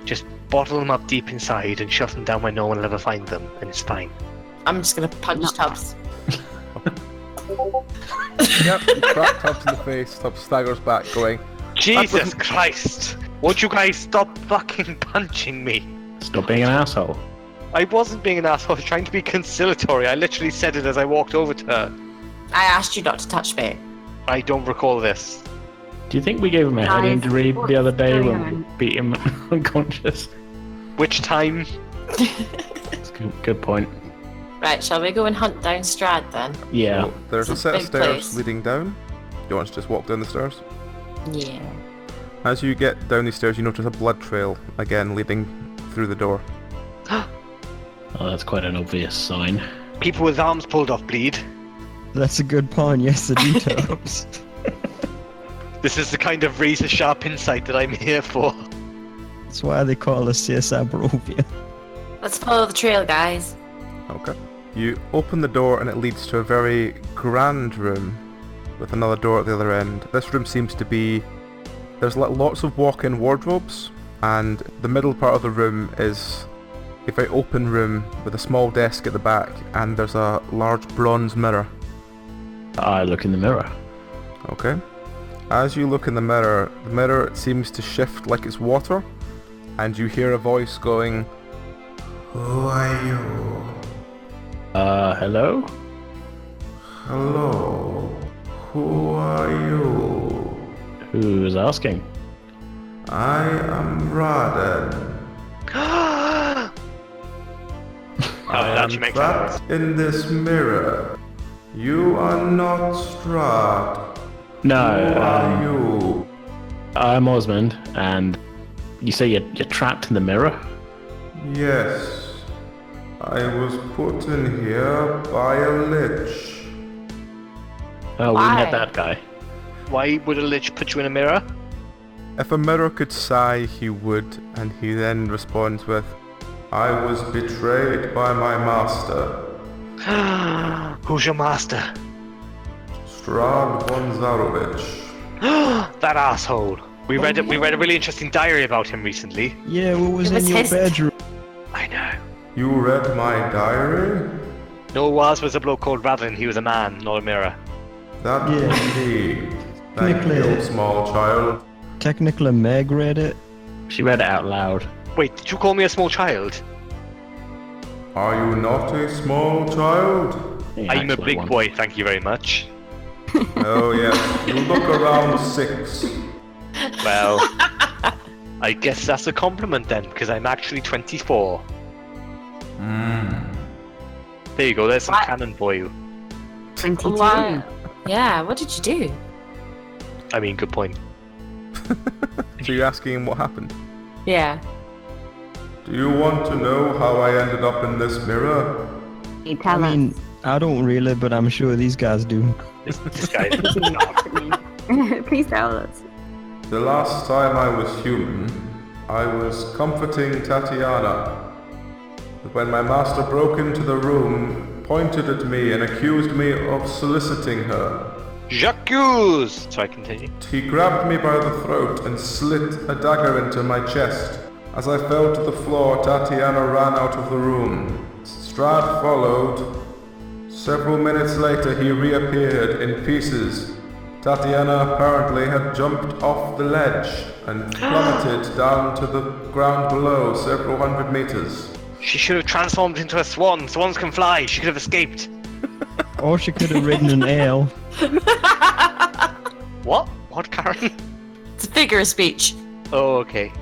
Just bottle them up deep inside and shove them down where no one will ever find them, and it's fine. I'm just gonna punch Tubbs. yep, you crack Tubbs in the face. Tubbs staggers back, going, Jesus Christ! Won't you guys stop fucking punching me? Stop being an asshole. I wasn't being an asshole, I was trying to be conciliatory. I literally said it as I walked over to her. I asked you not to touch me. I don't recall this. Do you think we gave him a head Guys, injury the other day what's when going we beat him unconscious? Which time? That's a good point. Right, shall we go and hunt down Strahd then? Yeah. There's a It's a set of big stairs place. leading down. Do you want to just walk down the stairs? Yeah. As you get down these stairs, you notice a blood trail, again leading through the door. Oh, that's quite an obvious sign. People with arms pulled off bleed. That's a good point. Yes, the details. This is the kind of razor-sharp insight that I'm here for. That's why they call us CSI Barovia. Let's follow the trail, guys. Okay. You open the door and it leads to a very grand room with another door at the other end. This room seems to be... There's lots of walk-in wardrobes, and the middle part of the room is a very open room with a small desk at the back, and there's a large bronze mirror. I look in the mirror. Okay. As you look in the mirror seems to shift like it's water, and you hear a voice going, "Who are you? Hello? Hello? Who are you? Who's asking? I am Raden. I am that makes sense. trapped in this mirror. You are not Strahd. No, Who are you? I'm Ozmand, and you say you're trapped in the mirror? Yes. I was put in here by a lich. Oh, Why? we met that guy. Why would a lich put you in a mirror? If a mirror could sigh, he would, and he then responds with, I was betrayed by my master. Who's your master? Strahd Von Zarovich. That asshole. We read a really interesting diary about him recently. Yeah, what was It was in your his- bedroom? I know. You read my diary? No, was a bloke called Radlin. He was a man, not a mirror. That Yeah. was me. Thank Technically- you, small child. Technically, Meg read it. She read it out loud. Wait, did you call me a small child? Are you not a small child? He I'm acts a like big one. boy, thank you very much. Oh yes, you look around 6. Well, I guess that's a compliment then, because I'm actually 24. There you go, there's some What? canon for you. 22. Why? Yeah, what did you do? I mean, good point. So you're asking him what happened? Yeah. Do you want to know how I ended up in this mirror? You tell I mean, us. I don't really, but I'm sure these guys do. This guy. Please tell us. The last time I was human, I was comforting Tatiana. When my master broke into the room, pointed at me and accused me of soliciting her. J'accuse! So I continue. He grabbed me by the throat and slit a dagger into my chest. As I fell to the floor, Tatiana ran out of the room. Strahd followed. Several minutes later, he reappeared in pieces. Tatiana apparently had jumped off the ledge and plummeted down to the ground below several hundred meters. She should have transformed into a swan. Swans can fly. She could have escaped. Or she could have ridden an ale. What? What, Karen? It's a figure of speech. Oh, okay.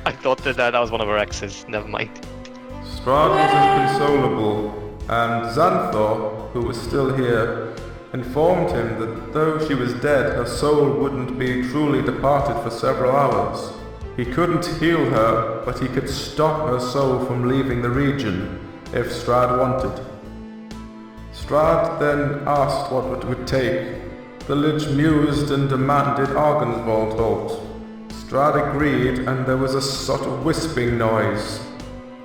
I thought that was one of her exes. Never mind. Strahd was inconsolable, and Xanthor, who was still here, informed him that though she was dead, her soul wouldn't be truly departed for several hours. He couldn't heal her, but he could stop her soul from leaving the region, if Strahd wanted. Strahd then asked what it would take. The lich mused and demanded Argensvold halt. Strahd agreed, and there was a sort of wisping noise.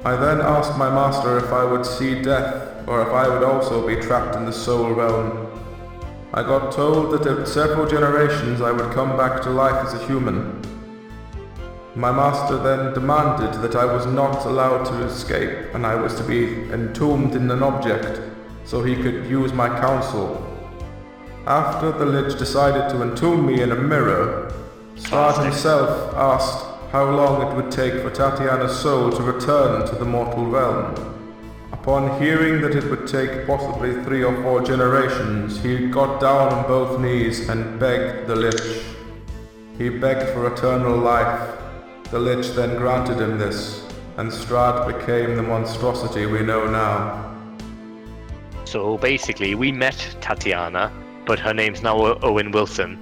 I then asked my master if I would see death, or if I would also be trapped in the soul realm. I got told that in several generations I would come back to life as a human. My master then demanded that I was not allowed to escape, and I was to be entombed in an object, so he could use my counsel. After the lich decided to entomb me in a mirror, Strahd himself asked how long it would take for Tatiana's soul to return to the mortal realm. Upon hearing that it would take possibly 3 or 4 generations, he got down on both knees and begged the lich. He begged for eternal life. The lich then granted him this, and Strahd became the monstrosity we know now. So basically, we met Tatiana, but her name's now Owen Wilson,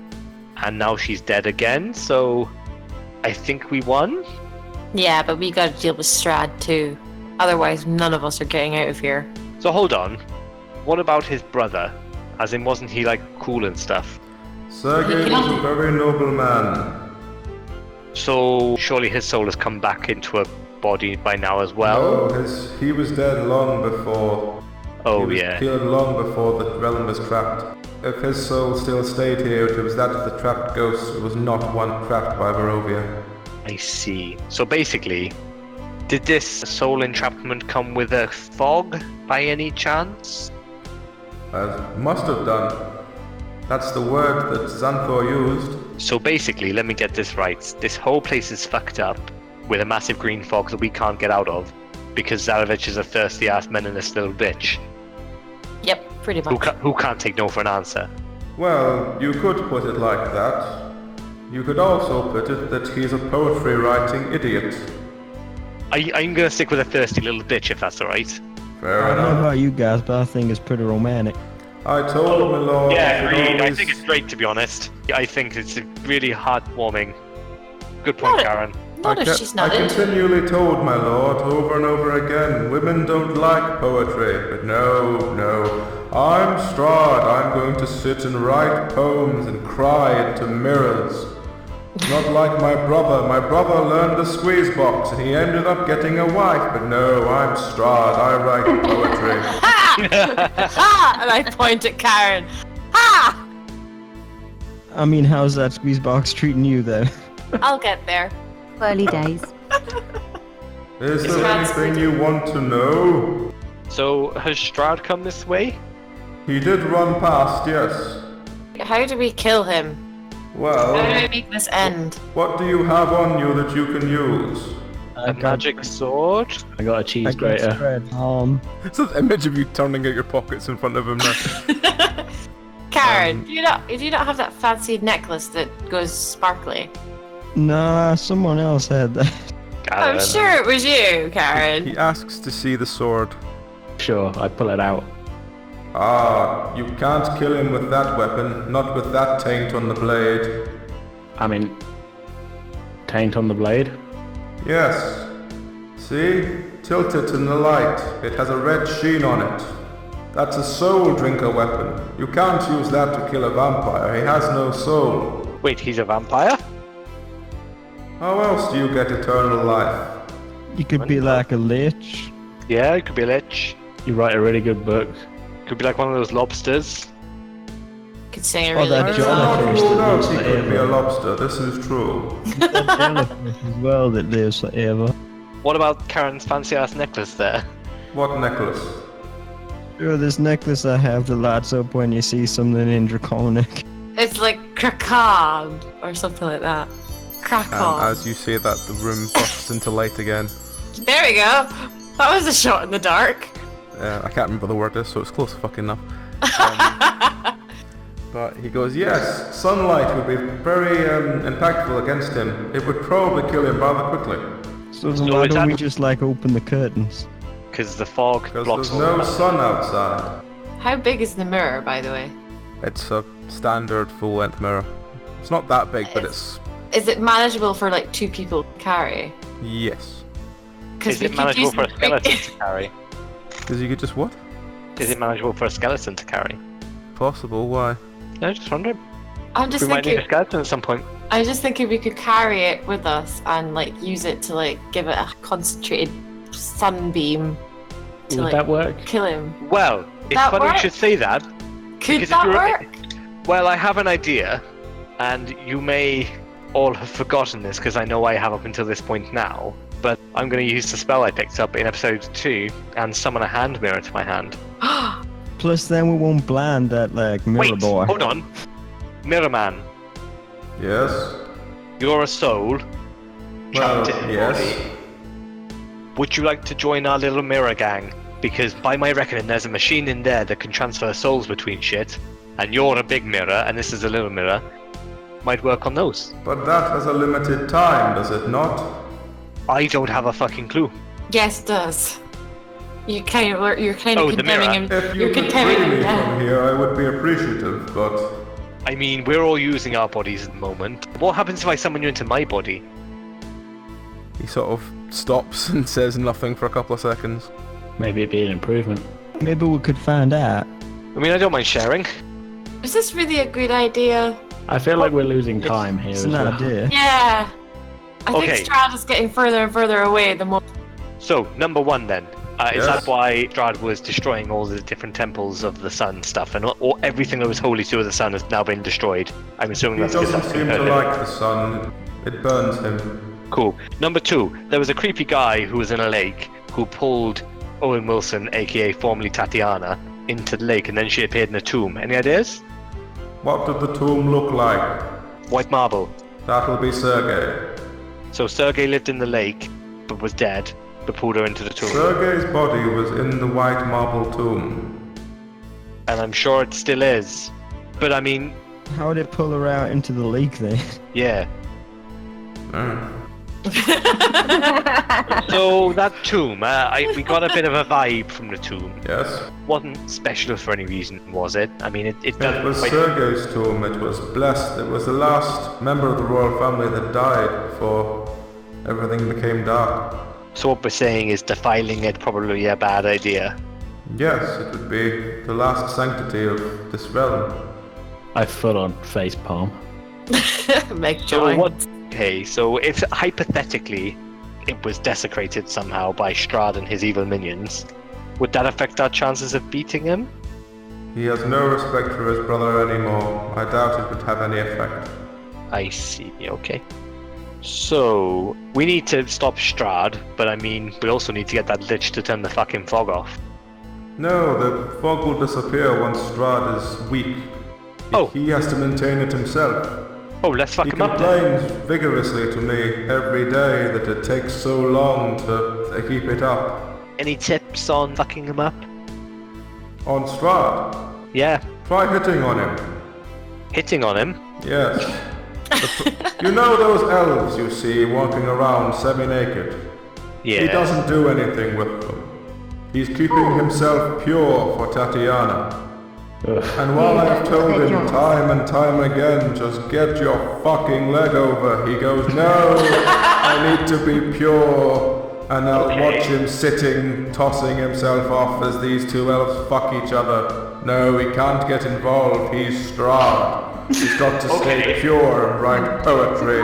and now she's dead again. So I think we won? Yeah, but we gotta deal with Strahd too. Otherwise, none of us are getting out of here. So hold on. What about his brother? As in, wasn't he like cool and stuff? Sergei was a very noble man. So surely his soul has come back into a body by now as well? No, he was dead long before. Oh he was yeah. killed long before the realm was trapped. If his soul still stayed here, it was that of the trapped ghost. It was not one trapped by Barovia. I see. So basically, did this soul entrapment come with a fog by any chance? Must have done. That's the word that Xanthor used. So basically, let me get this right. This whole place is fucked up with a massive green fog that we can't get out of because Zarovich is a thirsty ass menace little bitch Yep, pretty much. who can't take no for an answer. Well, you could put it like that. You could also put it that he's a poetry writing idiot. I'm gonna stick with a thirsty little bitch if that's alright. Fair I don't know enough. about you guys, but I think it's pretty romantic. I told my lord. Yeah, he should agreed. I always- think it's great to be honest. I think it's really heartwarming. Good point, Not- Karen. Not if she's not I into it. continually told my lord over and over again, women don't like poetry, but no. I'm Strahd. I'm going to sit and write poems and cry into mirrors. Not like my brother. My brother learned the squeeze box and he ended up getting a wife, but no, I'm Strahd. I write poetry. Ha! And I point at Karen. Ha! I mean, how's that squeeze box treating you then? I'll get there. Early days. Is there Strahd anything you want to know? So has Strahd come this way? He did run past, yes. How do we kill him? How do Well, I make this end? what do you have on you that you can use? A magic sword? I got a I cheese got grater. Strahd. It's an image of you turning out your pockets in front of him now. Karen, do you not have that fancy necklace that goes sparkly? Nah, someone else had that. I'm sure it was you, Karen. He asks to see the sword. Sure, I pull it out. Ah, you can't kill him with that weapon, not with that taint on the blade. I mean, taint on the blade. Yes. See? Tilt it in the light. It has a red sheen on it. That's a soul drinker weapon. You can't use that to kill a vampire. He has no soul. Wait, he's a vampire? How else do you get eternal life? You could be like a lich. Yeah, it could be a lich. You write a really good book. Could be like one of those lobsters. Could sing a Oh, really that good John- song. Jellyfish ruled that out lives he could be a forever. lobster. This is true. That jellyfish as well that lives forever. What about Karen's fancy ass necklace there? What necklace? Sure, this necklace I have that lights up when you see something in Draconic. It's like Krakow or something like that. Krakow. As you say that, the room bursts into light again. There we go. That was a shot in the dark. I can't remember the word is, so it's close fucking enough. But he goes, yes, sunlight would be very impactful against him. It would probably kill him rather quickly. So So why is don't we that- just like open the curtains? Because the fog Because blocks there's all no that. sun outside. How big is the mirror, by the way? It's a standard full-length mirror. It's not that big, but it's... Is it manageable for like two people to carry? Yes. Is it manageable for a skeleton to carry? Because you could just what? Is it manageable for a skeleton to carry? Possible, why? No, just wondering. I'm just We might need thinking. a skeleton at some point. I was just thinking we could carry it with us and like use it to like give it a concentrated sunbeam to Would like that work? kill him. Well, it's That funny work? you should say that. Could Because if that you're- work? Well, I have an idea, and you may all have forgotten this because I know I have up until this point now. But I'm going to use the spell I picked up in episode 2 and summon a hand mirror to my hand. Plus, then we won't blind that like mirror Wait, boy. hold on. Mirror Man, Yes? you're a soul. Well, trapped in a yes. body. Would you like to join our little mirror gang? Because by my reckoning, there's a machine in there that can transfer souls between shit. And you're a big mirror, and this is a little mirror. Might work on those. But that has a limited time, does it not? I don't have a fucking clue. Yes, it does. You're kind of Oh, the condemning mirror. him. If you You're could condemning free him me down. from here, I would be appreciative, but... I mean, we're all using our bodies at the moment. What happens if I summon you into my body? He sort of stops and says nothing for a couple of seconds. Maybe it'd be an improvement. Maybe we could find out. I mean, I don't mind sharing. Is this really a good idea? I feel like we're losing time here It's as an well. idea. Yeah. I Okay. think Strahd is getting further and further away the more. So, number one then. Is Yes. that why Strahd was destroying all the different temples of the sun stuff, and everything that was holy to the sun has now been destroyed? I'm assuming He that's because doesn't seem to like the sun. It burns him. Cool. Number two, there was a creepy guy who was in a lake who pulled Owen Wilson, aka formerly Tatiana, into the lake, and then she appeared in a tomb. Any ideas? What did the tomb look like? White marble. That'll be Sergei. So Sergei lived in the lake, but was dead, but pulled her into the tomb. Sergei's body was in the white marble tomb. And I'm sure it still is. But I mean, How would it pull her out into the lake then? yeah. Mm. So that tomb, we got a bit of a vibe from the tomb. Yes. Wasn't special for any reason, was it? I mean, it It felt was quite... Sergei's tomb. It was blessed. It was the last member of the royal family that died before everything became dark. So what we're saying is defiling it probably a bad idea. Yes, it would be the last sanctity of this realm. I full on face palm. Meg So joined. what? Okay, so if hypothetically it was desecrated somehow by Strahd and his evil minions, would that affect our chances of beating him? He has no respect for his brother anymore. I doubt it would have any effect. I see, okay. So, we need to stop Strahd, but I mean, we also need to get that lich to turn the fucking fog off. No, the fog will disappear once Strahd is weak. Oh. He has to maintain it himself. Oh, let's fuck He him up then. complains vigorously to me every day that it takes so long to keep it up. Any tips on fucking him up? On Strahd, Yeah, try hitting on him. hitting on him. Yes. You know those elves you see walking around semi-naked? Yeah. He doesn't do anything with them. He's keeping himself pure for Tatiana. And while I've told him time and time again, just get your fucking leg over, he goes, no, I need to be pure. And I'll watch him sitting, tossing himself off as these two elves fuck each other. No, he can't get involved, he's Strahd. He's got to stay pure and write poetry.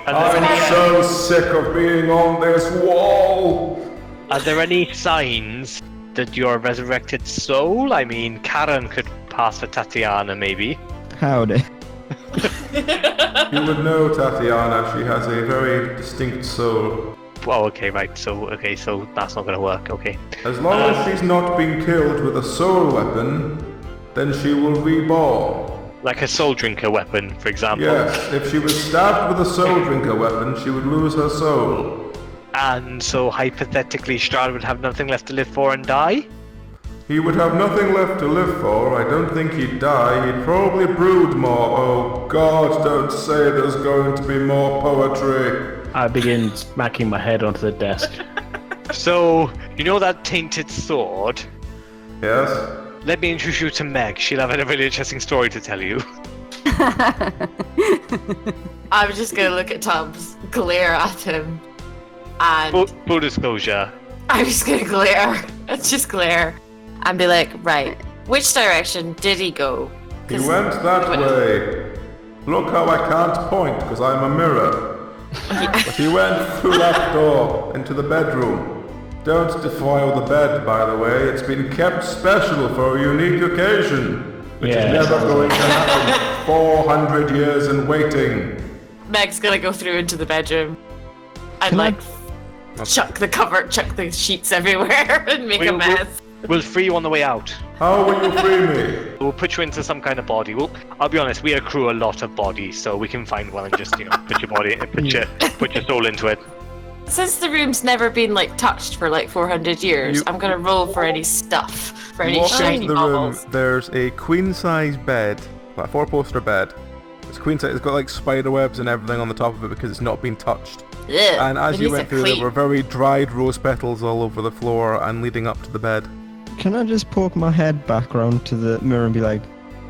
I'm so sick of being on this wall. Are there any signs that you're a resurrected soul? I mean, Karen could pass for Tatiana, maybe. Howdy. You would know Tatiana, she has a very distinct soul. Oh, okay, right. So that's not gonna work. Okay. As long as she's not been killed with a soul weapon, then she will reborn. Like a soul drinker weapon, for example. Yes, if she was stabbed with a soul drinker weapon, she would lose her soul. And so hypothetically, Strahd would have nothing left to live for and die? He would have nothing left to live for. I don't think he'd die. He'd probably brood more. Oh God, don't say there's going to be more poetry. I begin smacking my head onto the desk. So, you know that tainted sword? Yes? Let me introduce you to Meg. She'll have a really interesting story to tell you. I'm just gonna look at Tubbs, glare at him, and Full disclosure. I'm just gonna glare. Let's just glare. And be like, right, which direction did he go? He went that way. Look how I can't point because I'm a mirror. But he went through that door into the bedroom. Don't defile the bed, by the way. It's been kept special for a unique occasion, which is never going to happen. 400 years in waiting. Meg's gonna go through into the bedroom and chuck the sheets everywhere and make a mess. We'll free you on the way out. How will you free me? We'll put you into some kind of body. I'll be honest, we accrue a lot of bodies, so we can find one and just, put your body, put your soul into it. Since the room's never been touched for 400 years, I'm gonna roll for any stuff, for any Walk shiny into the room, baubles. there's a queen-size bed, like a 4-poster bed. It's queen size, it's got spider webs and everything on the top of it because it's not been touched. Ugh, And as it you needs went a through, there clean. were very dried rose petals all over the floor and leading up to the bed. Can I just poke my head back around to the mirror and be like,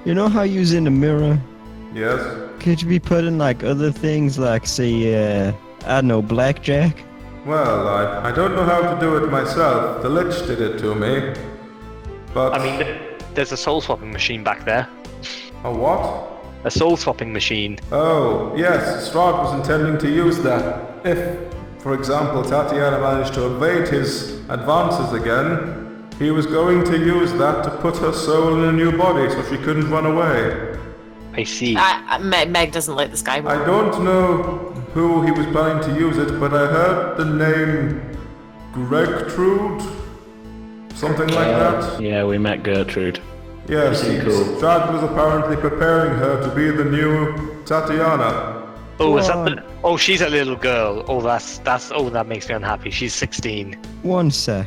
you know how you in the mirror? Yes? Could you be putting other things say, I don't know, blackjack? Well, I don't know how to do it myself. The Lich did it to me. But... I mean, there's a soul swapping machine back there. A what? A soul swapping machine. Oh, yes, Strahd was intending to use that. If, for example, Tatiana managed to evade his advances again, he was going to use that to put her soul in a new body so she couldn't run away. I see. Meg doesn't like this guy more. I don't know who he was planning to use it, but I heard the name Gertrude? Something like that? Yeah, we met Gertrude. Yes, Pretty cool. Strahd was apparently preparing her to be the new Tatiana. Oh, is that the... Oh, she's a little girl. Oh, that makes me unhappy. She's 16. One sec.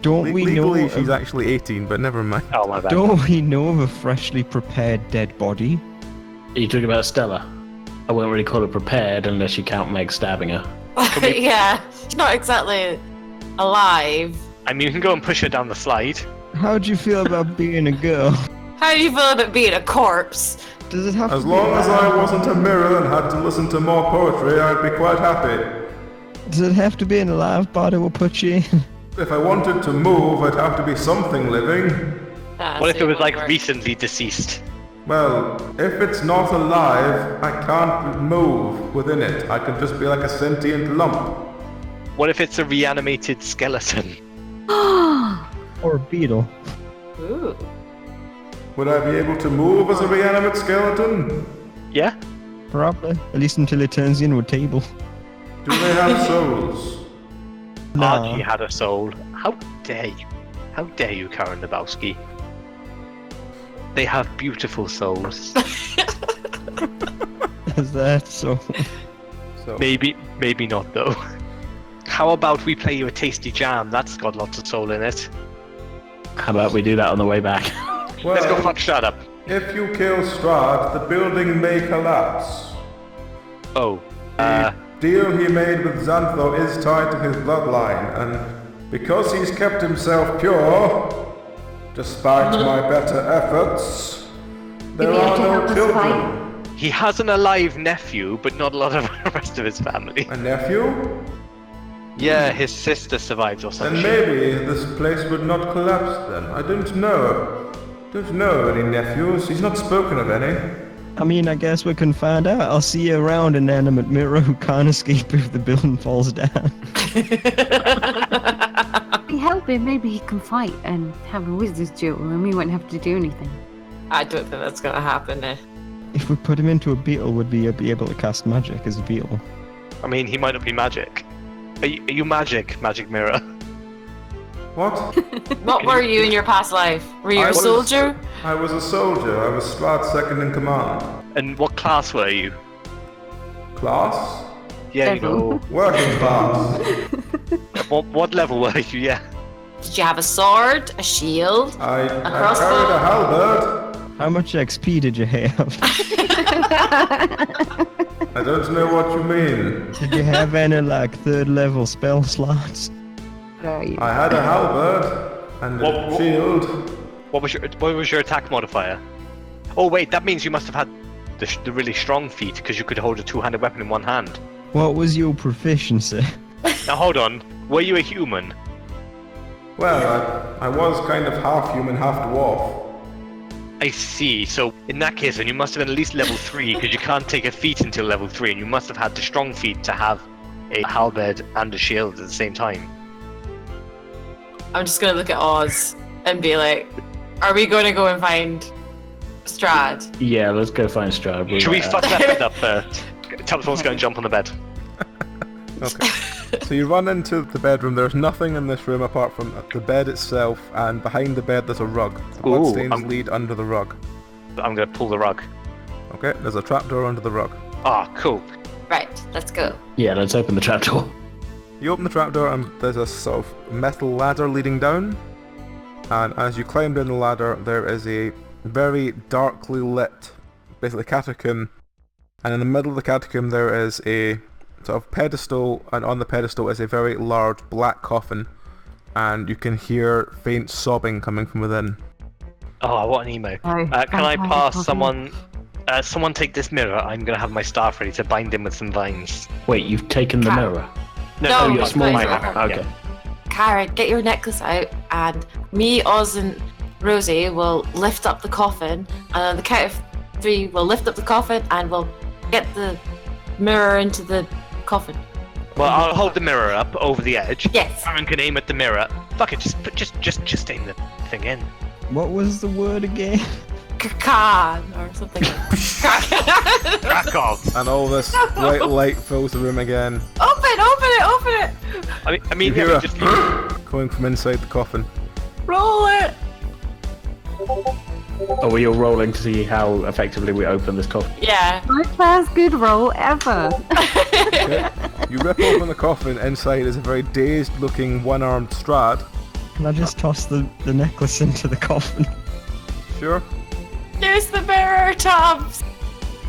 Don't we know? Legally, she's actually 18, but never mind. Oh, my bad. Don't we know of a freshly prepared dead body? Are you talking about Stella? I wouldn't really call her prepared unless you count Meg stabbing her. Yeah, she's not exactly alive. I mean, you can go and push her down the slide. How do you feel about being a girl? How do you feel about being a corpse? Does it have As to long be as I wasn't a mirror and had to listen to more poetry, I'd be quite happy. Does it have to be an alive body we'll put you in? If I wanted to move, I'd have to be something living. What if it was like recently deceased? Well, if it's not alive, I can't move within it. I can just be like a sentient lump. What if it's a reanimated skeleton? Or a beetle? Ooh. Would I be able to move as a reanimate skeleton? Yeah? Probably. At least until it turns you into a table. Do they have souls? Archie had a soul. How dare you? How dare you, Karen Lebowski? They have beautiful souls. Is that so? Maybe not though. How about we play you a tasty jam? That's got lots of soul in it. How about we do that on the way back? Well, Let's go fuck Strahd up. if you kill Strahd, the building may collapse. Oh. The deal he made with Xantho is tied to his bloodline, and because he's kept himself pure, despite my better efforts, there we have are to no help us children. He has an alive nephew, but not a lot of the rest of his family. A nephew? Yeah, his sister survived or Then something. maybe this place would not collapse then. I don't know. Don't know any nephews. He's not spoken of any. I mean, I guess we can find out. I'll see you around, inanimate mirror who can't escape if the building falls down. If we help him, maybe he can fight and have a wizard's duel and we won't have to do anything. I don't think that's gonna happen. If we put him into a beetle, would we be able to cast magic as a beetle? I mean, he might not be magic. Are you magic, Magic Mirror? What? What were you in your past life? Were you a soldier? I was a soldier. I was Strahd's second in command. And what class were you? Class? Yeah, you know. Working class. What level were you? Yeah. Did you have a sword, a shield? I crossbow? carried a halberd. How much XP did you have? I don't know what you mean. Did you have any, like, third level spell slots? Where are you? I had a halberd and a shield. What was your attack modifier? Oh wait, that means you must have had the really strong feat because you could hold a two-handed weapon in one hand. What was your proficiency? Now hold on, were you a human? Well, I was kind of half human, half dwarf. I see. So in that case, then you must have been at least level 3 because you can't take a feat until level 3, and you must have had the strong feat to have a halberd and a shield at the same time. I'm just gonna look at Oz and be like, are we gonna go and find Strahd? Yeah, let's go find Strahd. Should we fuck that bed up first? Tubbs wants to go and jump on the bed. Okay. So you run into the bedroom. There's nothing in this room apart from the bed itself, and behind the bed there's a rug. The bloodstains lead under the rug. I'm gonna pull the rug. Okay, there's a trapdoor under the rug. Ah, cool. Right, let's go. Yeah, let's open the trapdoor. You open the trapdoor and there's a sort of metal ladder leading down. And as you climb down the ladder, there is a very darkly lit, basically catacomb. And in the middle of the catacomb there is a sort of pedestal, and on the pedestal is a very large black coffin. And you can hear faint sobbing coming from within. Oh, what an emo. Oh, Can I vampire pass coffin. someone... someone take this mirror. I'm gonna have my staff ready to bind him with some vines. Wait, you've taken the mirror? No, you're small. my Okay. Karen, get your necklace out, and me, Oz, and Rosie will lift up the coffin, and on the count of 3, we'll lift up the coffin, and we'll get the mirror into the coffin. Well, I'll hold the mirror up over the edge. Yes. Karen can aim at the mirror. Fuck it, just aim the thing in. What was the word again? Kakan or something. Kakan. Crack off. And all this bright light fills the room again, Open it! I mean, You hear yeah, a- just going from inside the coffin. Roll it! Are we all rolling to see how effectively we open this coffin? Yeah. My first good roll ever. Okay. You rip open the coffin. Inside is a very dazed-looking one-armed Strahd. Can I just toss the necklace into the coffin? Sure. Use the mirror, Tubbs!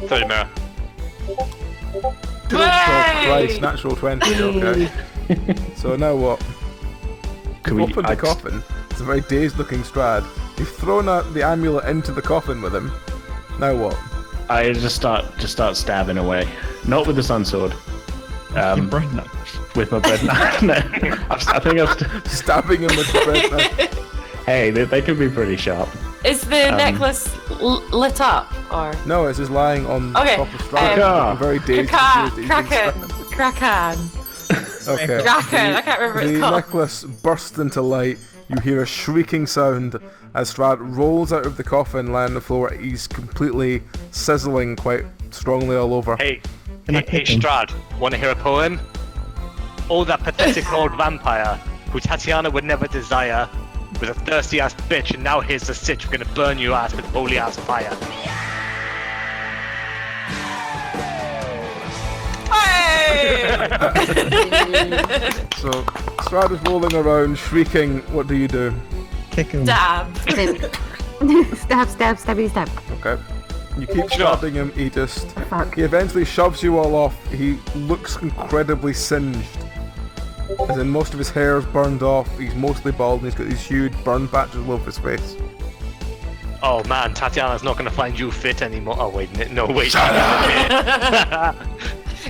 throw the mirror. Oh, Christ, Way! natural 20, okay. So now what? Can You've we? opened the coffin. It's a very dazed-looking Strahd. You've thrown out the amulet into the coffin with him. Now what? I just start stabbing away, not with the sun sword. Your bread knife. With my bread knife. No, I think I've. Stabbing him with the bread knife. Hey, they can be pretty sharp. Is the necklace lit up, or? No, it's just lying on Okay, top of Strahd. um, looking very dazed. Kraken. Okay. Kraken, I can't remember what The it's called. necklace bursts into light. You hear a shrieking sound as Strahd rolls out of the coffin, lying on the floor. He's completely sizzling quite strongly all over. Hey, Can I hey, kick him? Strahd, want to hear a poem? Oh, that pathetic old vampire who Tatiana would never desire was a thirsty ass bitch, and now here's the sitch. We're gonna burn you ass with holy ass fire. Hey! So Strahd is rolling around, shrieking. What do you do? Kick him. Dab. Stab, stabby, stab. Okay. You keep stabbing him. He Fuck. He eventually shoves you all off. He looks incredibly singed. As in, most of his hair is burned off. He's mostly bald, and he's got these huge burn patches all over his face. Oh man, Tatiana's not gonna find you fit anymore. Oh wait, no wait.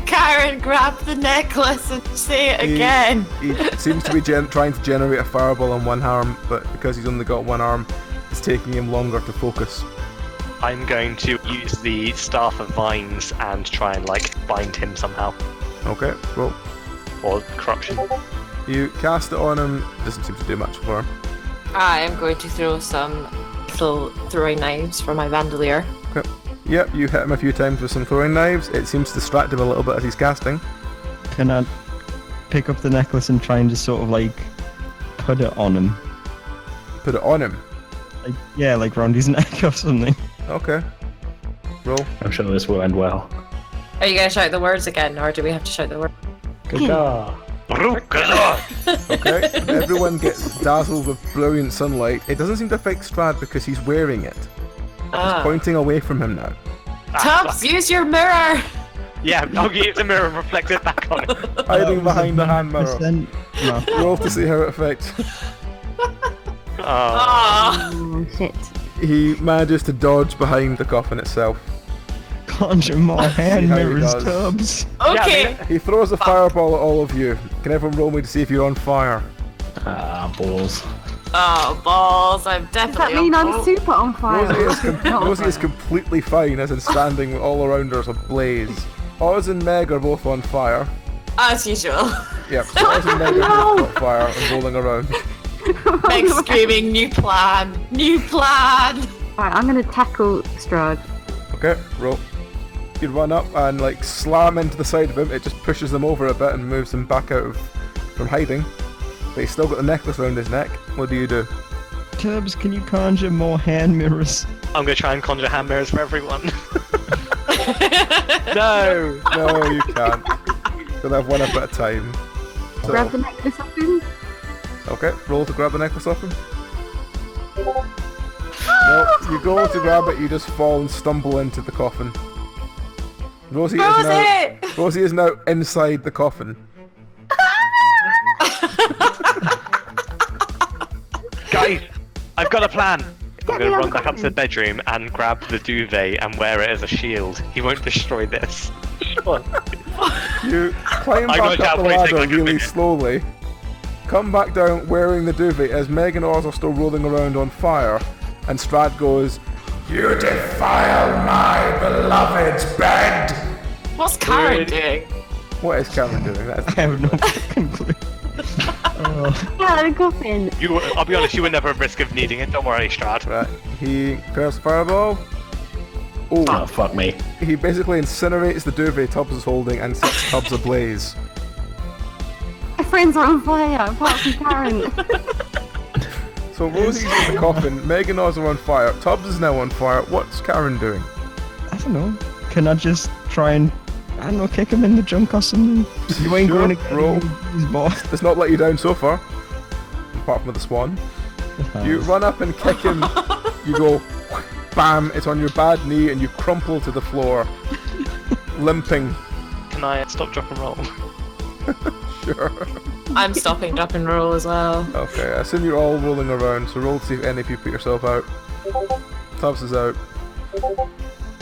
Karen, grab the necklace and say it again. He seems to be trying to generate a fireball on one arm, but because he's only got one arm, it's taking him longer to focus. I'm going to use the staff of vines and try and like bind him somehow, Okay, well, or corruption. you cast it on him. Doesn't seem to do much for him. I am going to throw some little throwing knives for my bandolier. Okay. Yep, you hit him a few times with some throwing knives. It seems to distract him a little bit as he's casting. Can I pick up the necklace and try and just sort of like put it on him? Put it on him. Like, yeah, like round his neck or something. Okay. Roll. I'm sure this will end well. Are you going to shout the words again, or do we have to shout the words? Good job. Okay. Everyone gets dazzled with brilliant sunlight. It doesn't seem to affect Strahd because he's wearing it. Ah. Pointing away from him now. Tubbs, use your mirror! Yeah, I'll use the mirror and reflect it back on him. Hiding behind the hand mirror. No. Roll to see how it affects. Oh, Ah. Oh, shit. He manages to dodge behind the coffin itself. Conjure more hand how he mirrors, does. Tubbs. Okay. He throws a fireball at all of you. Can everyone roll me to see if you're on fire? Balls. Oh, balls. I'm Does that definitely mean on I'm super on fire? Rosie is completely fine, as in standing all around her as a blaze. Oz and Meg are both on fire. As usual. Yep, so Oz and Meg are both on fire and rolling around. Meg screaming, new plan. New plan. Right, I'm gonna tackle Strahd. Okay, roll. You run up and like slam into the side of him. It just pushes him over a bit and moves him back out from hiding. But he's still got the necklace around his neck. What do you do? Tubbs, can you conjure more hand mirrors? I'm gonna try and conjure hand mirrors for everyone. No. No, you can't. You'll have one up at a time. So, Grab the necklace off him. okay, roll to grab the necklace off him. No, you go to grab it, you just fall and stumble into the coffin. Rosie is now inside the coffin. Guys, I've got a plan. I'm me gonna on run back up to the coffin. bedroom and grab the duvet and wear it as a shield. He won't destroy this. You climb I back got up the down, please, ladder like a really minute. slowly. Come back down wearing the duvet as Meg and Oz are still rolling around on fire. And Strahd goes, "You defile my beloved's bed!" What's Karen doing? What is Cameron doing? I have no fucking clue. Yeah, the coffin. I'll be honest, you were never at risk of needing it. Don't worry, Strahd. Right, he curves fireball. Oh, fuck me. He basically incinerates the duvet Tubbs is holding and sets Tubbs ablaze. My friends are on fire, apart from Karen. So Rosie's in the coffin, Meg and Oz are on fire, Tubbs is now on fire. What's Karen doing? I don't know. Can I just try and, I don't know, kick him in the junk or something? You ain't Sure, going to get roll. his boss. It's not let you down so far, apart from with the swan. You run up and kick him, you go, bam, it's on your bad knee and you crumple to the floor, limping. Can I stop, drop, and roll? Sure. I'm stopping, drop, and roll as well. Okay, I assume you're all rolling around, so roll to see if any of you put yourself out. Tubbs is out.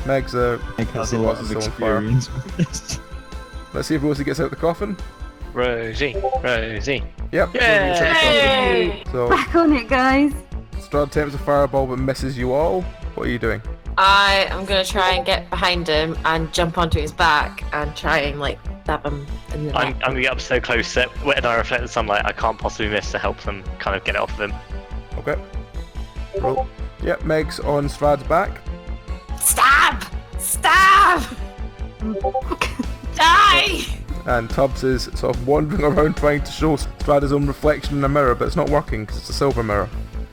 Meg's out. Meg has See a lot what's of still on fire. experience with this. Let's see if Rosie gets out the coffin. Rosie. Yep. Rosie gets out the coffin. Hey! So, Back on it, guys. Strahd attempts a fireball but misses you all. What are you doing? I am gonna try and get behind him and jump onto his back and try and like stab him in the I'm neck. gonna get up so close that when I reflect the sunlight, I can't possibly miss to help them kind of get it off of him. Okay. Roll. Yep, Meg's on Strahd's back. Stab! Stab! Die! And Tubbs is sort of wandering around trying to show Strahd his own reflection in a mirror, but it's not working because it's a silver mirror.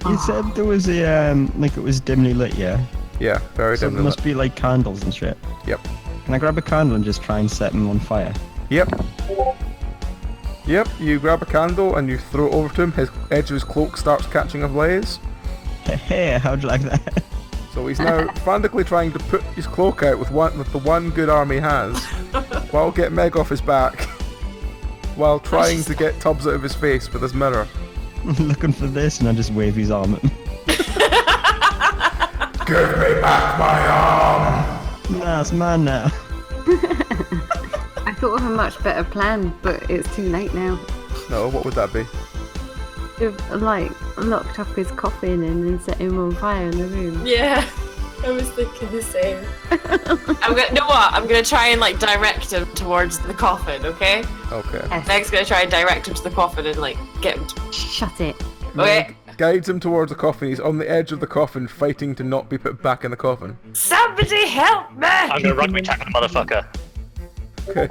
You said there was a, like it was dimly lit, yeah? Yeah, very So dimly there must lit. be like candles and shit. Yep. Can I grab a candle and just try and set him on fire? Yep. Yep, you grab a candle and you throw it over to him. His edge of his cloak starts catching ablaze. Hey, how'd you like that? So he's now frantically trying to put his cloak out with the one good arm he has, while get Meg off his back, while trying to get Tubbs out of his face with his mirror. I'm looking for this and I just wave his arm at him. Give me back my arm! Nah, it's mine now. I thought of a much better plan, but it's too late now. No, what would that be? We've, like, locked up his coffin and then set him on fire in the room. Yeah, I was thinking the same. You know what? I'm gonna try and like direct him towards the coffin, okay? Okay. Meg's gonna try and direct him to the coffin and like get him to... Shut it. Okay. Guides him towards the coffin. He's on the edge of the coffin, fighting to not be put back in the coffin. Somebody help me! I'm gonna rugby tackle the motherfucker. Okay.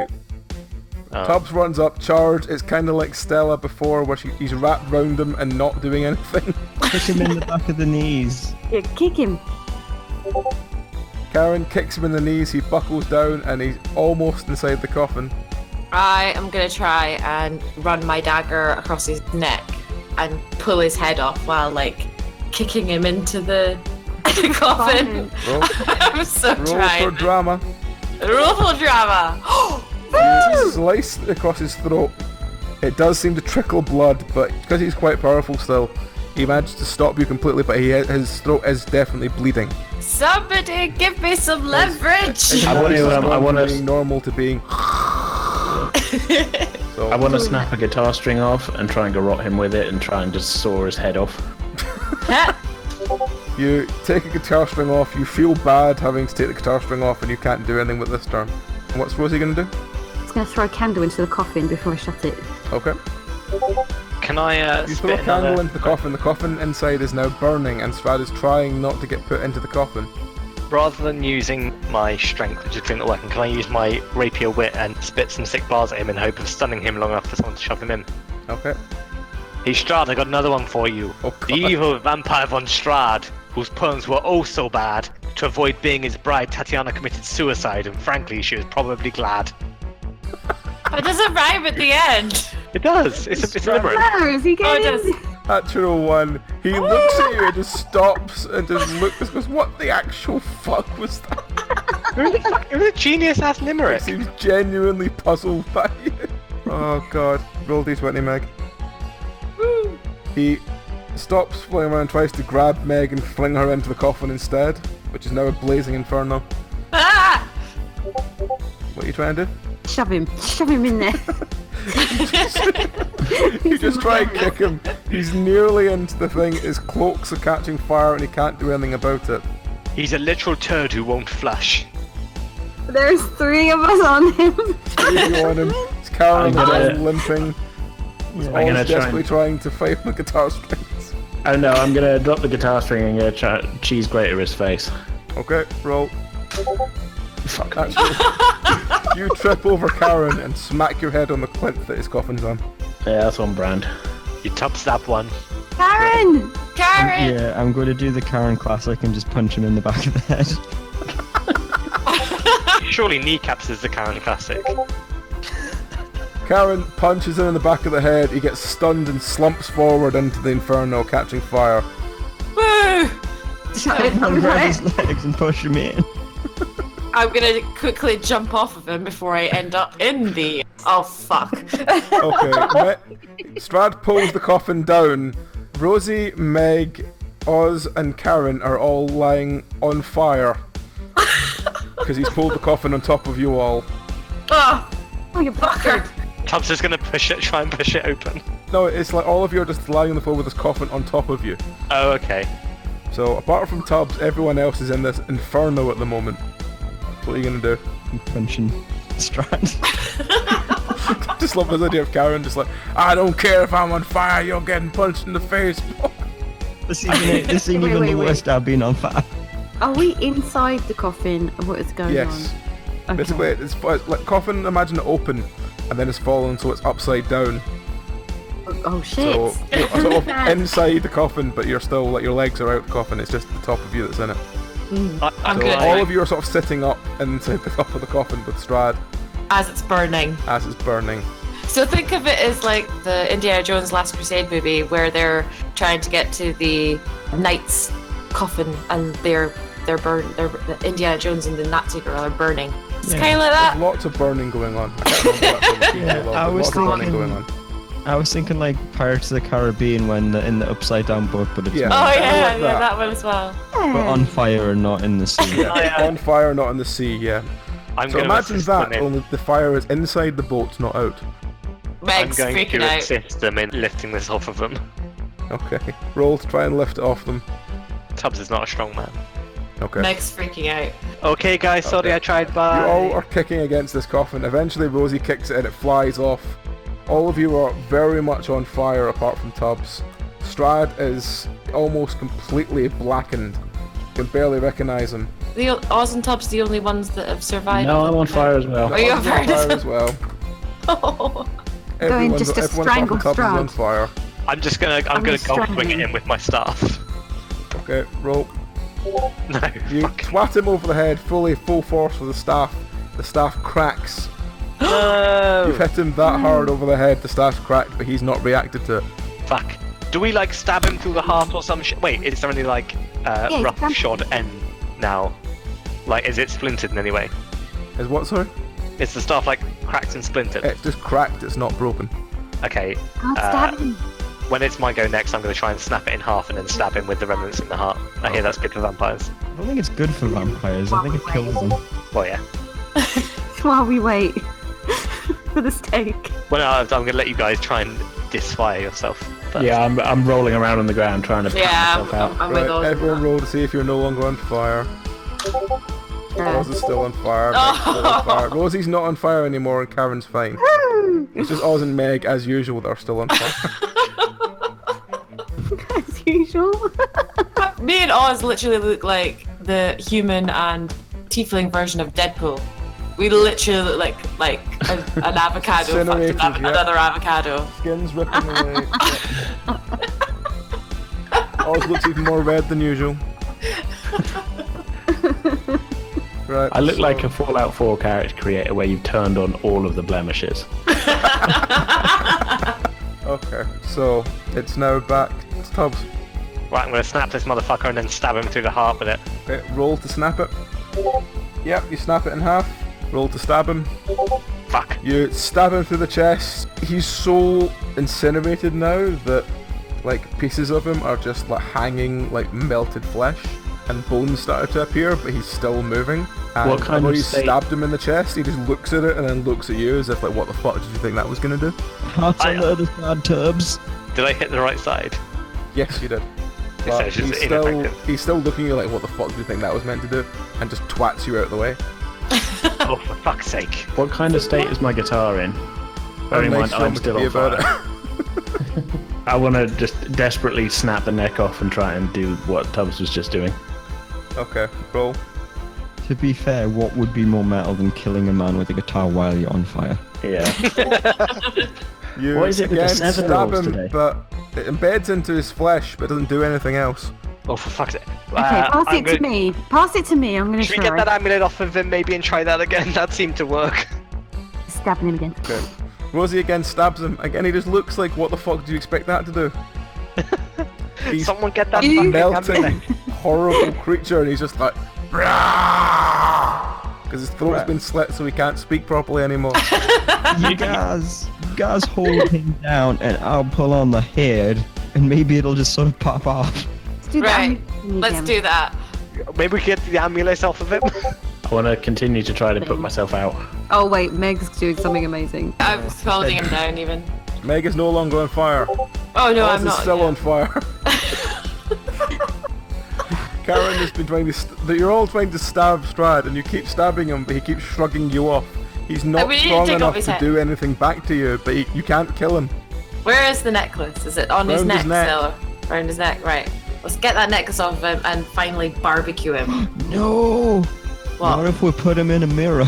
Tubbs runs up, charged. It's kind of like Stella before, where he's wrapped round him and not doing anything. Kick him in the back of the knees. Yeah, kick him. Karen kicks him in the knees, he buckles down, and he's almost inside the coffin. I am gonna try and run my dagger across his neck and pull his head off while like kicking him into the coffin. Roll, I'm so roll trying. for drama. Roll for drama. You slice across his throat. It does seem to trickle blood, but because he's quite powerful still, he managed to stop you completely, but his throat is definitely bleeding. Somebody give me some leverage. I want to being normal to being. So, I want to snap a guitar string off and try and garrote him with it and try and just saw his head off. you take a guitar string off, you feel bad having to take the guitar string off, and you can't do anything with this turn. And what's Rosie going to do? I was going to throw a candle into the coffin before I shut it. Okay. Can I You throw a spit candle another... into the coffin inside is now burning, and Strahd is trying not to get put into the coffin. Rather than using my strength, which is not working, can I use my rapier wit and spit some sick bars at him in hope of stunning him long enough for someone to shove him in? Okay. Hey Strahd, I got another one for you. Oh, The God. evil vampire von Strahd, whose poems were oh so bad. To avoid being his bride, Tatiana committed suicide, and frankly, she was probably glad. It doesn't rhyme at the end. It does. It's a limerick. Where is he Oh, it getting? does. Natural one. He looks at you and just stops and just looks and goes, what the actual fuck was that? It was a genius-ass He limerick. seems genuinely puzzled by you. Oh god. Roll d20, Meg. He stops flying around and tries to grab Meg and fling her into the coffin instead, which is now a blazing inferno. Ah! What are you trying to do? Shove him in there. You just try and kick him. He's nearly into the thing. His cloaks are catching fire and he can't do anything about it. He's a literal turd who won't flush. There's 3 of us on him. You on him. He's carrying him, limping. He's I'm gonna desperately trying to fight the guitar strings. Oh no, I'm gonna drop the guitar string and gonna try cheese grater his face. Okay, roll. Fuck. Actually, you trip over Karen and smack your head on the plinth that his coffin's on. Yeah, that's on brand. You top stab one. Karen! Karen! Yeah, I'm going to do the Karen classic and just punch him in the back of the head. Surely kneecaps is the Karen classic. Karen punches him in the back of the head. He gets stunned and slumps forward into the inferno, catching fire. Woo! I'll grab his legs and push him in. I'm gonna quickly jump off of him before I end up in the... Oh, fuck. Okay, Strahd pulls the coffin down. Rosie, Meg, Oz and Karen are all lying on fire. Because he's pulled the coffin on top of you all. Oh, you fucker. Tubbs is gonna try and push it open. No, it's like all of you are just lying on the floor with this coffin on top of you. Oh, okay. So apart from Tubbs, everyone else is in this inferno at the moment. What are you gonna do? I'm punching Strahd. Just love this idea of Karen just like, I don't care if I'm on fire, you're getting punched in the face. This ain't even the worst I've been on fire. Are we inside the coffin? What is going Yes. on? Okay. Basically, it's like coffin, imagine it open, and then it's fallen so it's upside down. Oh shit. So you're sort of inside the coffin, but you're still, like your legs are out the coffin, it's just the top of you that's in it. I'm So good. all of you are sort of sitting up inside the top of the coffin with Strahd As it's burning. as it's burning. So think of it as like the Indiana Jones Last Crusade movie where they're trying to get to the knight's coffin and they're the Indiana Jones and the Nazi girl are burning. It's kind of like that. There's lots of burning going on. I can't remember that from the TV, I but was lots of burning thinking- going on. I was thinking like Pirates of the Caribbean when in the upside down boat, but it's Yeah. not. Oh Kinda yeah, like yeah, that. that one as well. But on fire and not in the sea. Yeah, on fire, not in the sea, yeah. I'm So gonna imagine assist that, them in. only the fire is inside the boat, not out. I'm Meg's going freaking to out. assist them in lifting this off of them. Okay. Roll to try and lift it off them. Tubbs is not a strong man. Okay. Meg's freaking out. Okay, guys, sorry Okay. I tried, You bye. all are kicking against this coffin. Eventually Rosie kicks it and it flies off. All of you are very much on fire apart from Tubbs. Strahd is almost completely blackened. You can barely recognise him. The Oz and Tubbs the only ones that have survived. No, I'm on fire as well. Are you on Oz is fire as well? Oh. Going just to everyone apart strangle from Tubbs is on Strahd. fire. I'm gonna gonna golf swing strangle at him with my staff. Okay, roll. No, You fuck. twat him over the head, full force with the staff. The staff cracks. No! You've hit him that hard over the head, the staff's cracked, but he's not reacted to it. Fuck. Do we like stab him through the heart or some shit? Wait, is there any like stab rough him. shot end now? Like, is it splintered in any way? Is what, sorry? Is the staff like cracked and splintered? It's just cracked, it's not broken. Okay. Can't stab him. When it's my go next, I'm gonna try and snap it in half and then stab him with the remnants in the heart. I hear that's good for vampires. I don't think it's good for vampires. I think it kills them. Well, yeah. While we wait for the steak. Well, no, I'm gonna let you guys try and disfire yourself. First. Yeah, I'm rolling around on the ground trying to put Yeah, myself out. I'm with Right, Oz. everyone roll to see if you're no longer on fire. Oz is still on fire. Oh. Meg's still on fire. Rosie's not on fire anymore and Karen's fine. It's just Oz and Meg, as usual, that are still on fire. As usual. Me and Oz literally look like the human and tiefling version of Deadpool. We literally look like an avocado fucked Incinerated, yeah. another avocado. Skin's ripping away. Oz looks even more red than usual. Right, I look so- like a Fallout 4 character creator where you've turned on all of the blemishes. Okay, so it's now back to Tubbs. Right, I'm gonna snap this motherfucker and then stab him through the heart with it. Okay, roll to snap it. Yep, you snap it in half. Roll to stab him. Fuck. You stab him through the chest. He's so incinerated now that like pieces of him are just like hanging like melted flesh and bones started to appear, but he's still moving. And What kind although of you state- stabbed him in the chest, he just looks at it and then looks at you as if like, what the fuck did you think that was gonna do? Hearts on the other side, Tubbs. Did I hit the right side? Yes, you did. So But it's just he's still looking at you like, what the fuck do you think that was meant to do? And just twats you out of the way. Oh, for fuck's sake. What kind of state is my guitar in? Bear in mind, I'm still on fire. I want to just desperately snap the neck off and try and do what Tubbs was just doing. Okay, roll. To be fair, what would be more metal than killing a man with a guitar while you're on fire? Yeah. You What is it with the again stab 7-year-olds him, today? but it embeds into his flesh, but doesn't do anything else. Oh, for fuck's sake. Okay, pass it to me. Pass it to me. I'm gonna Should we get try. that amulet off of him maybe and try that again? That seemed to work. Stabbing him again. Okay. Rosie again stabs him. Again, he just looks like, what the fuck do you expect that to do? He's Someone get that a fucking melting, amulet. horrible creature, and he's just like, because his throat's been slit, so he can't speak properly anymore. You guys hold him down, and I'll pull on the head, and maybe it'll just sort of pop off. Let's do Right, that. let's do that. Maybe we can get the amulet off of him. I want to continue to try to put myself out. Oh wait, Meg's doing something amazing. I'm holding him down even. Meg is no longer on fire. Oh no, Oz I'm is not. still yeah. on fire. Karen has been trying to. You're all trying to stab Strahd, and you keep stabbing him, but he keeps shrugging you off. He's not we need to strong take off enough his to head. do anything back to you, but you can't kill him. Where is the necklace? Is it on his Round neck his neck. still? Around his neck, right. Let's get that necklace off of him and finally barbecue him. No! What? What if we put him in a mirror?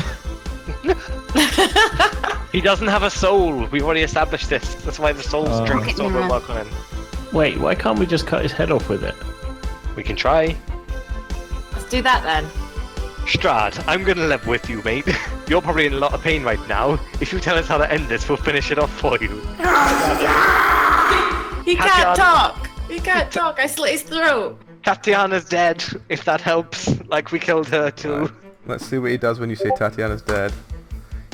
He doesn't have a soul. We've already established this. That's why the soul Oh. string still won't work on him. Wait, why can't we just cut his head off with it? We can try. Let's do that then. Strahd, I'm gonna live with you, mate. You're probably in a lot of pain right now. If you tell us how to end this, we'll finish it off for you. He Tatiana. can't talk! He can't talk, I slit his throat! Tatiana's dead, if that helps. Like we killed her too. Let's see what he does when you say Tatiana's dead.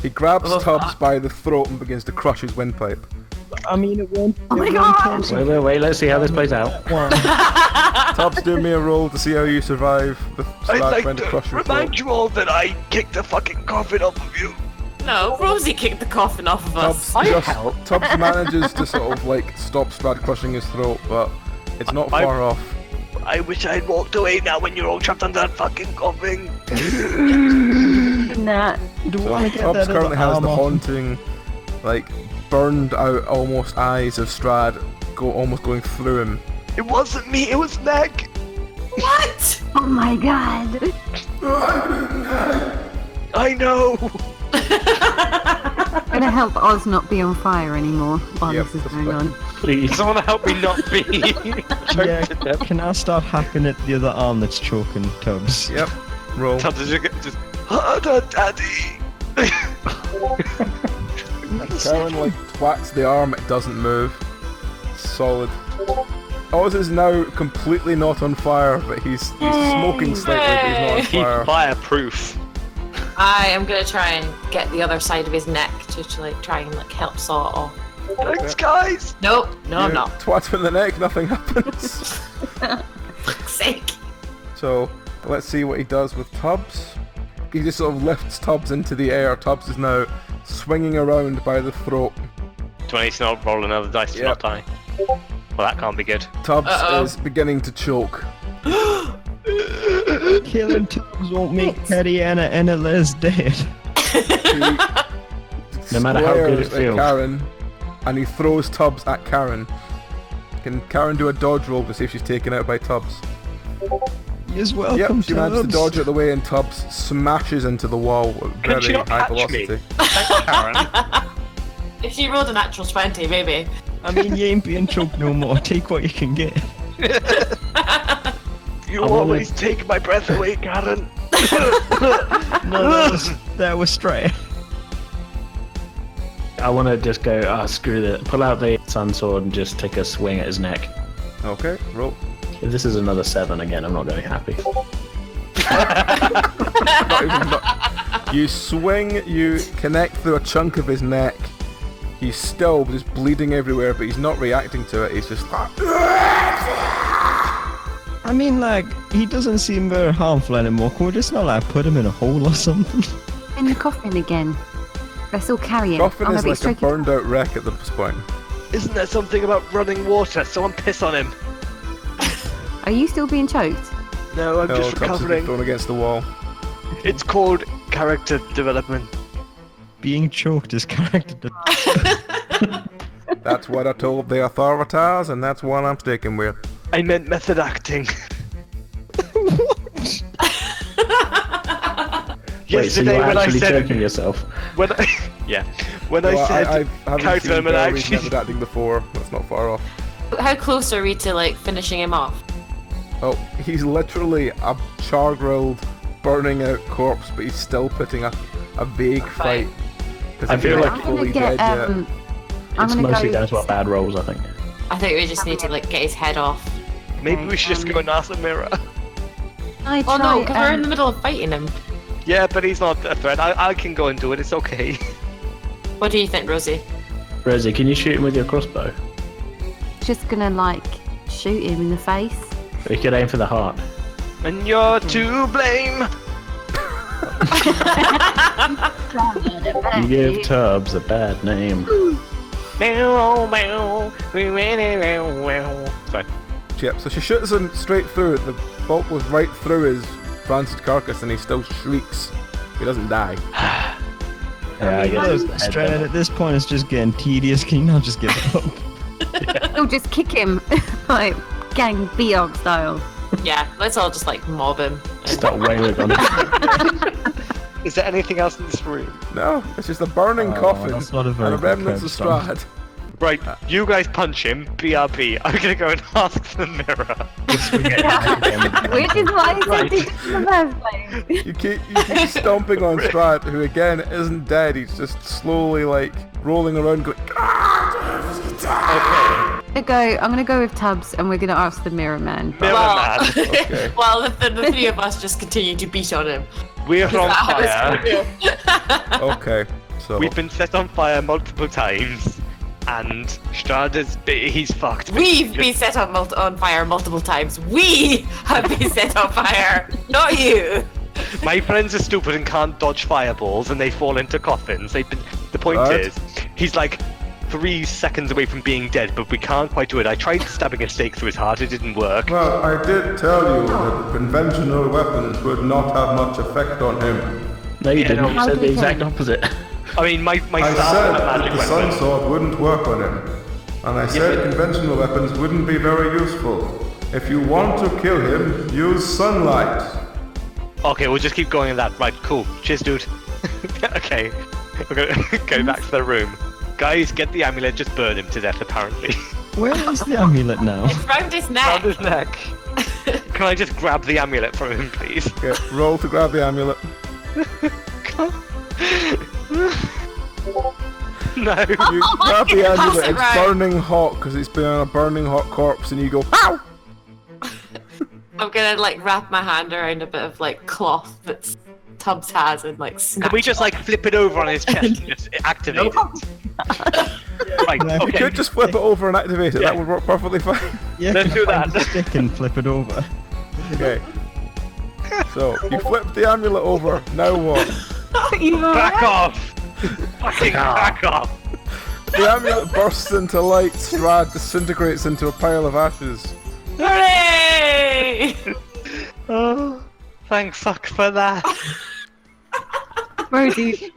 He grabs Oh, Tubbs fuck. by the throat and begins to crush his windpipe. I mean, it won't. Oh my it won't God! turn Wait, let's see how this plays out. one. Tubbs, do me a roll to see how you survive the I'd Strahd like trying to to crush your remind throat. you all that I kicked the fucking coffin off of you. No, Rosie kicked the coffin off of us. Tubbs manages to sort of like stop Strahd crushing his throat, but it's not I- far off. I wish I'd walked away now when you're all trapped under that fucking coffin. Nah. Do So want to get Tubbs that currently other has arm the off? haunting, like, burned out almost eyes of Strahd almost going through him. It wasn't me, it was Meg. What? Oh my god. I know. I'm gonna help Oz not be on fire anymore while Yep, this is that's going fine. on. Please. Someone help me not be. Yeah, can I start hacking at the other arm that's choking Tubbs? Yep, roll. Tubbs is just harder, daddy. Karen like twats the arm, it doesn't move. Solid. Oz is now completely not on fire, but he's smoking slightly, but he's not on Keep fire. fireproof. I am gonna try and get the other side of his neck to like try and like help saw it off. Thanks, guys. Nope, no I'm You not. twat him in the neck, nothing happens. Fuck's sake. So, let's see what he does with Tubbs. He just sort of lifts Tubbs into the air. Tubbs is now swinging around by the throat. Do I need to not roll another dice to Yep. not die? Well, that can't be good. Tubbs Uh-oh. is beginning to choke. Killing Tubbs won't make Tatiana any less dead. No matter how good it Squares at feels. Karen, and he throws Tubbs at Karen. Can Karen do a dodge roll to see if she's taken out by Tubbs? You're welcome, Yep, she manages to Tubbs. dodge out of the way and Tubbs smashes into the wall at Couldn't she very not high catch me? velocity. Thanks, Karen. If she rolled a natural 20, maybe. I mean, you ain't being choked no more. Take what you can get. You I wanna- always take my breath away, Karen. No, that was straight. I want to just go, screw that. Pull out the sun sword and just take a swing at his neck. Okay, roll. If this is another 7 again, I'm not going to be happy. You swing, you connect through a chunk of his neck. He's still just bleeding everywhere, but he's not reacting to it. He's just like, I mean, like, he doesn't seem very harmful anymore. Can we just not, like, put him in a hole or something? In the coffin again. Let's all carry him. Coffin I'm is gonna be like a stroking- burned out wreck at this point. Isn't there something about running water? Someone piss on him. Are you still being choked? No, I'm No, just Tubbs has been recovering. thrown against the wall. It's called character development. Being choked is character. That's what I told the authorities, and that's what I'm sticking with. I meant method acting. Wait, so Yesterday you're when I actually said choking yourself? when I yeah when I Well, said I haven't character seen development Belry's actually method acting before. That's not far off. How close are we to like finishing him off? Oh, he's literally a char-grilled, burning out corpse, but he's still putting a vague fight. Fine. 'Cause I he's feel not like I'm fully gonna get. dead yet. I'm It's gonna mostly go. down to our bad rolls, I think. I think we just need to like get his head off. maybe we should just go and ask the mirror. I Oh no, try, because we're in the middle of fighting him. Yeah, but he's not a threat. I can go and do it. It's okay. What do you think, Rosie? Rosie, can you shoot him with your crossbow? just gonna like shoot him in the face. You could aim for the heart. And you're to blame. You give Tubbs a bad name. Sorry. Yep, so she shoots him straight through it. The bolt goes right through his rancid carcass and he still shrieks. He doesn't die. Yeah, I guess it's the head Strahd, then. at this point it's just getting tedious. Can you not just give it up? We'll just kick him like gang Beog style. Yeah, let's all just like mob him. Start wailing on him. Is there anything else in this room? No, it's just a burning Oh, coffin that's not a very and the good remnants of curve Strahd. Right, you guys punch him. BRB. I'm gonna go and ask the mirror. Which is why I said this in the first place. You keep stomping on Strahd, who again isn't dead. He's just slowly like rolling around going. I'm gonna go with Tubbs and we're gonna ask the mirror man. Mirror Well, man. Okay. well, the three of us just continue to beat on him. We're on That was fire. cool. Okay, so We've been set on fire multiple times, and Strahd he's fucked. We've been set on fire multiple times. We have been set on fire, not you. My friends are stupid and can't dodge fireballs, and they fall into coffins. The point Right. is, he's like 3 seconds away from being dead, but we can't quite do it. I tried stabbing a stake through his heart, it didn't work. Well, I did tell you that conventional weapons would not have much effect on him. No, you didn't. no. You How said do the you exact think? opposite. I mean, my I staff said is a that magic the sun weapon. sword wouldn't work on him. And I said but- conventional weapons wouldn't be very useful. If you want to kill him, use sunlight. Okay, we'll just keep going in that. Right, cool. Cheers, dude. Okay, we're gonna go back to the room. Guys, get the amulet, just burn him to death, apparently. Where is the amulet now? It's round his neck. Around his neck. Can I just grab the amulet from him, please? Okay, roll to grab the amulet. No. You grab the Pass amulet, it it's round. burning hot because it's been on a burning hot corpse and you go, ow! I'm gonna like wrap my hand around a bit of like cloth that Tubbs has and like snap. Can we just like flip it over on his chest and just activate it? Right, You You okay. could just flip it over and activate it, Yeah. that would work perfectly fine. Yeah, Let's can do I find that. the stick and flip it over. Okay. So, you flip the amulet over, now what? Back off! Fucking back off! The amulet bursts into light, Strahd disintegrates into a pile of ashes. Hooray! Oh, thank fuck for that. Rosie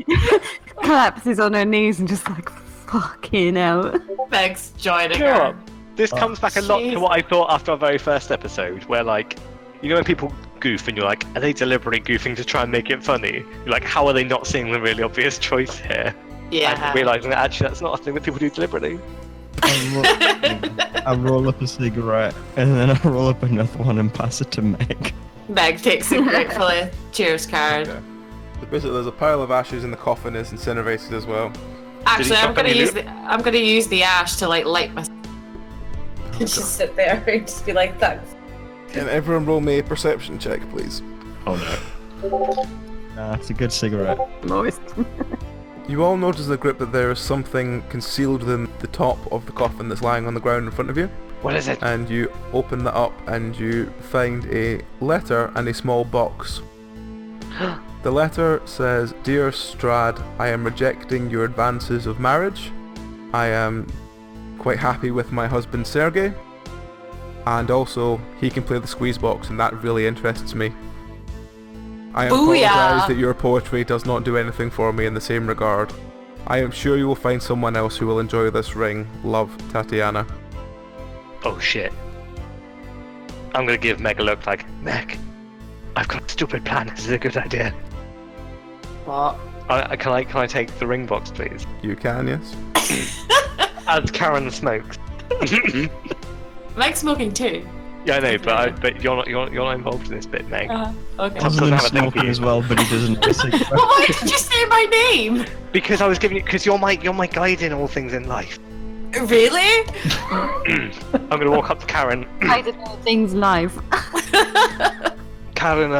collapses on her knees and just like fucking out. Meg's joining You know her. what? This comes back a lot to Jeez. what I thought after our very first episode, where like, you know when people goof and you're like, are they deliberately goofing to try and make it funny? You're like, how are they not seeing the really obvious choice here? Yeah. And realising that actually that's not a thing that people do deliberately. I roll up a cigarette and then I roll up another one and pass it to Meg. Meg takes a gratefully cheers card. Okay. So basically there's a pile of ashes and the coffin is incinerated as well. Actually, Did he I'm gonna fucking use loot? I'm gonna use the ash to like light my. Just sit there and just be like, thanks. And everyone roll me a perception check, please. Oh no. Nah, it's a good cigarette. Moist. You all notice the grip that there is something concealed within the top of the coffin that's lying on the ground in front of you. What is it? And you open that up and you find a letter and a small box. The letter says, "Dear Strahd, I am rejecting your advances of marriage. I am quite happy with my husband Sergei. And also, he can play the squeeze box and that really interests me. I apologise that your poetry does not do anything for me in the same regard. I am sure you will find someone else who will enjoy this ring. Love, Tatiana." Oh shit. I'm gonna give Meg a look like, Meg, I've got a stupid plan. This is a good idea. What? Can I take the ring box, please? You can, yes. As Karen smokes. Meg's smoking too. Yeah, I know, but you're not involved in this bit, Meg. Okay. Doesn't have a thing for smoking you. as well, but he doesn't. Well, why did you say my name? Because I was giving you, because you're my guide in all things in life. Really? I'm gonna walk up to Karen. I did all things live. Karen,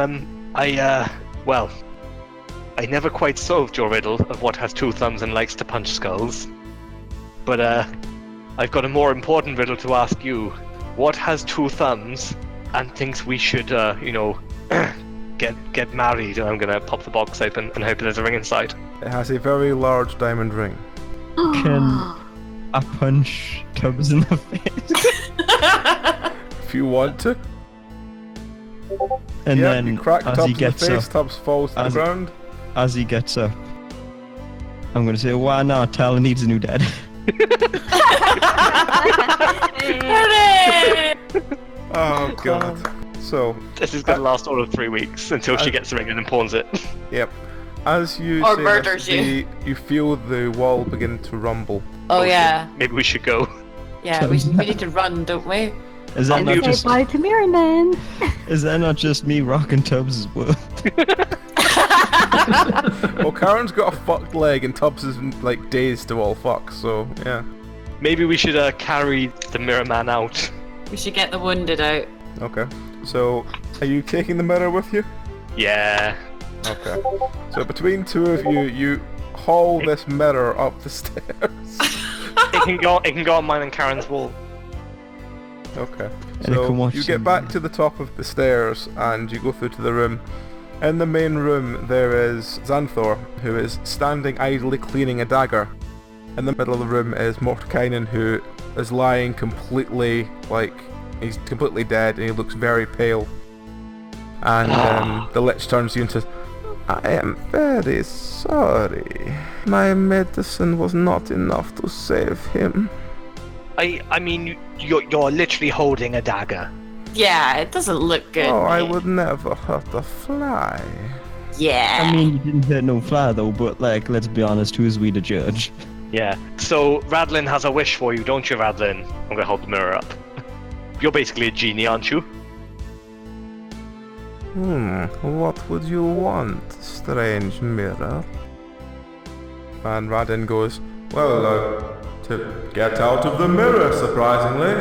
I never quite solved your riddle of what has two thumbs and likes to punch skulls. But I've got a more important riddle to ask you. What has two thumbs and thinks we should, get married? And I'm gonna pop the box open and hope there's a ring inside. It has a very large diamond ring. Can I punch Tubbs in the face? If you want to. And Yeah, then you crack as Tubbs he in the gets face, up, Tubbs falls to the as- ground. as he gets up, I'm gonna say, "Why not? Tyler needs a new dad." Hooray! Oh god. So, This is gonna last all of 3 weeks until she gets the ring and then pawns it. yep. As you Or say murders this, you feel the wall begin to rumble. Oh yeah. Maybe we should go. Yeah, we need to run, don't we? Is that not Say just? bye to Miriam then. Is that not just me rocking Tubbs' world? Well, Karen's got a fucked leg and Tubbs is like dazed to all fuck, so yeah. Maybe we should carry the mirror man out. We should get the wounded out. Okay. So, are you taking the mirror with you? Yeah. Okay. So between two of you, you haul this mirror up the stairs. It can go on mine and Karen's wall. Okay. And I can So watch you get some- back to the top of the stairs and you go through to the room. In the main room there is Xanthor, who is standing idly cleaning a dagger. In the middle of the room is Mortakainen, who is lying completely, like, he's completely dead and he looks very pale. And the Lich turns to you and says, "I am very sorry. My medicine was not enough to save him." I mean, you're literally holding a dagger. Yeah, it doesn't look good. Oh, I mate. would never hurt a fly. Yeah. I mean, you didn't hit no fly though, but like, let's be honest, who is we to judge? Yeah. So Radlin has a wish for you, don't you, Radlin? I'm gonna hold the mirror up. You're basically a genie, aren't you? What would you want, strange mirror? And Radin goes, "Well, to get out of the mirror, surprisingly."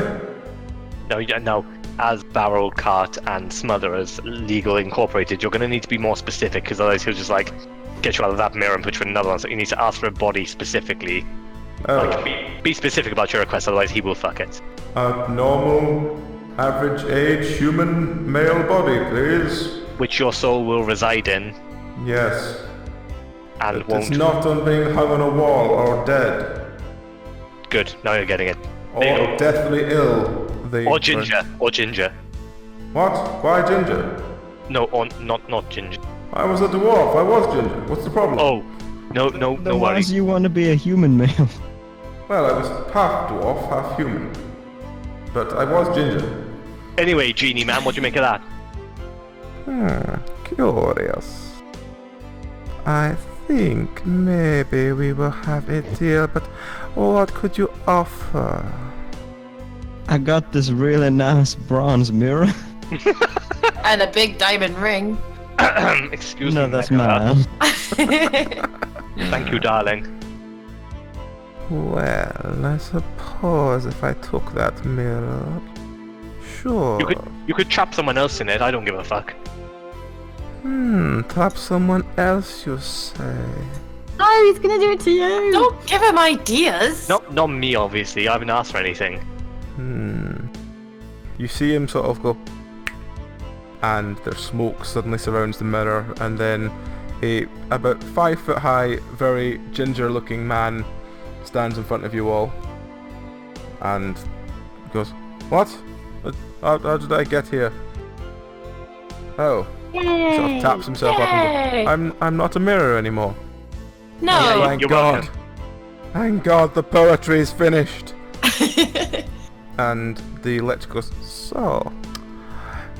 No. As Barrel, Cart, and Smother as legal incorporated, you're gonna need to be more specific, because otherwise he'll just like get you out of that mirror and put you in another one. So you need to ask for a body specifically. Like, be specific about your request, otherwise he will fuck it. A normal, average age human male body, please. Which your soul will reside in, Yes. and It's won't. not on being hung on a wall or dead. Good. Now you're getting it. Or There you go. deathly ill. Or ginger. What? Why ginger? No, or not ginger. I was a dwarf, I was ginger. What's the problem? Oh, no Then why worries. do you want to be a human male? Well, I was half dwarf, half human. But I was ginger. Anyway, genie man, what do you make of that? Curious. I think maybe we will have a deal, but what could you offer? I got this really nice bronze mirror. And a big diamond ring. Excuse No, me. that's Mega. mine. Thank you, darling. Well, I suppose if I took that mirror... Sure. You could trap someone else in it. I don't give a fuck. Trap someone else, you say? Oh, he's gonna do it to you. Don't give him ideas. Not me, obviously. I haven't asked for anything. You see him sort of go, and there's smoke suddenly surrounds the mirror, and then a about 5 foot high, very ginger looking man stands in front of you all and goes, "What? How did I get here?" Oh. He sort of taps himself up and goes, I'm not a mirror anymore. No. Oh, thank God. Welcome. Thank God the poetry is finished. And the lich goes, "So,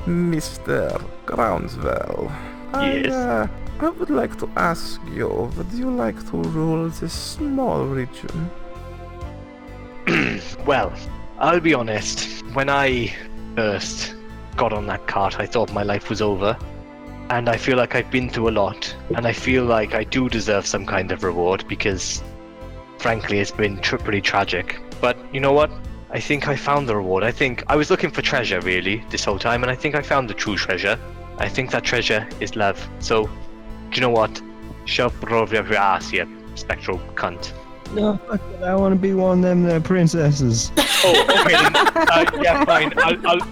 Mr. Groundswell, Yes. I would like to ask you, would you like to rule this small region?" Well, I'll be honest. When I first got on that cart, I thought my life was over. And I feel like I've been through a lot. And I feel like I do deserve some kind of reward because, frankly, it's been pretty tragic. But you know what? I think I found the reward. I think I was looking for treasure, really, this whole time. And I think I found the true treasure. I think that treasure is love. So, do you know what? Shove Borovia up your ass, you spectral cunt. No, fuck it. I want to be one of them there princesses. Oh, okay then. Yeah, fine.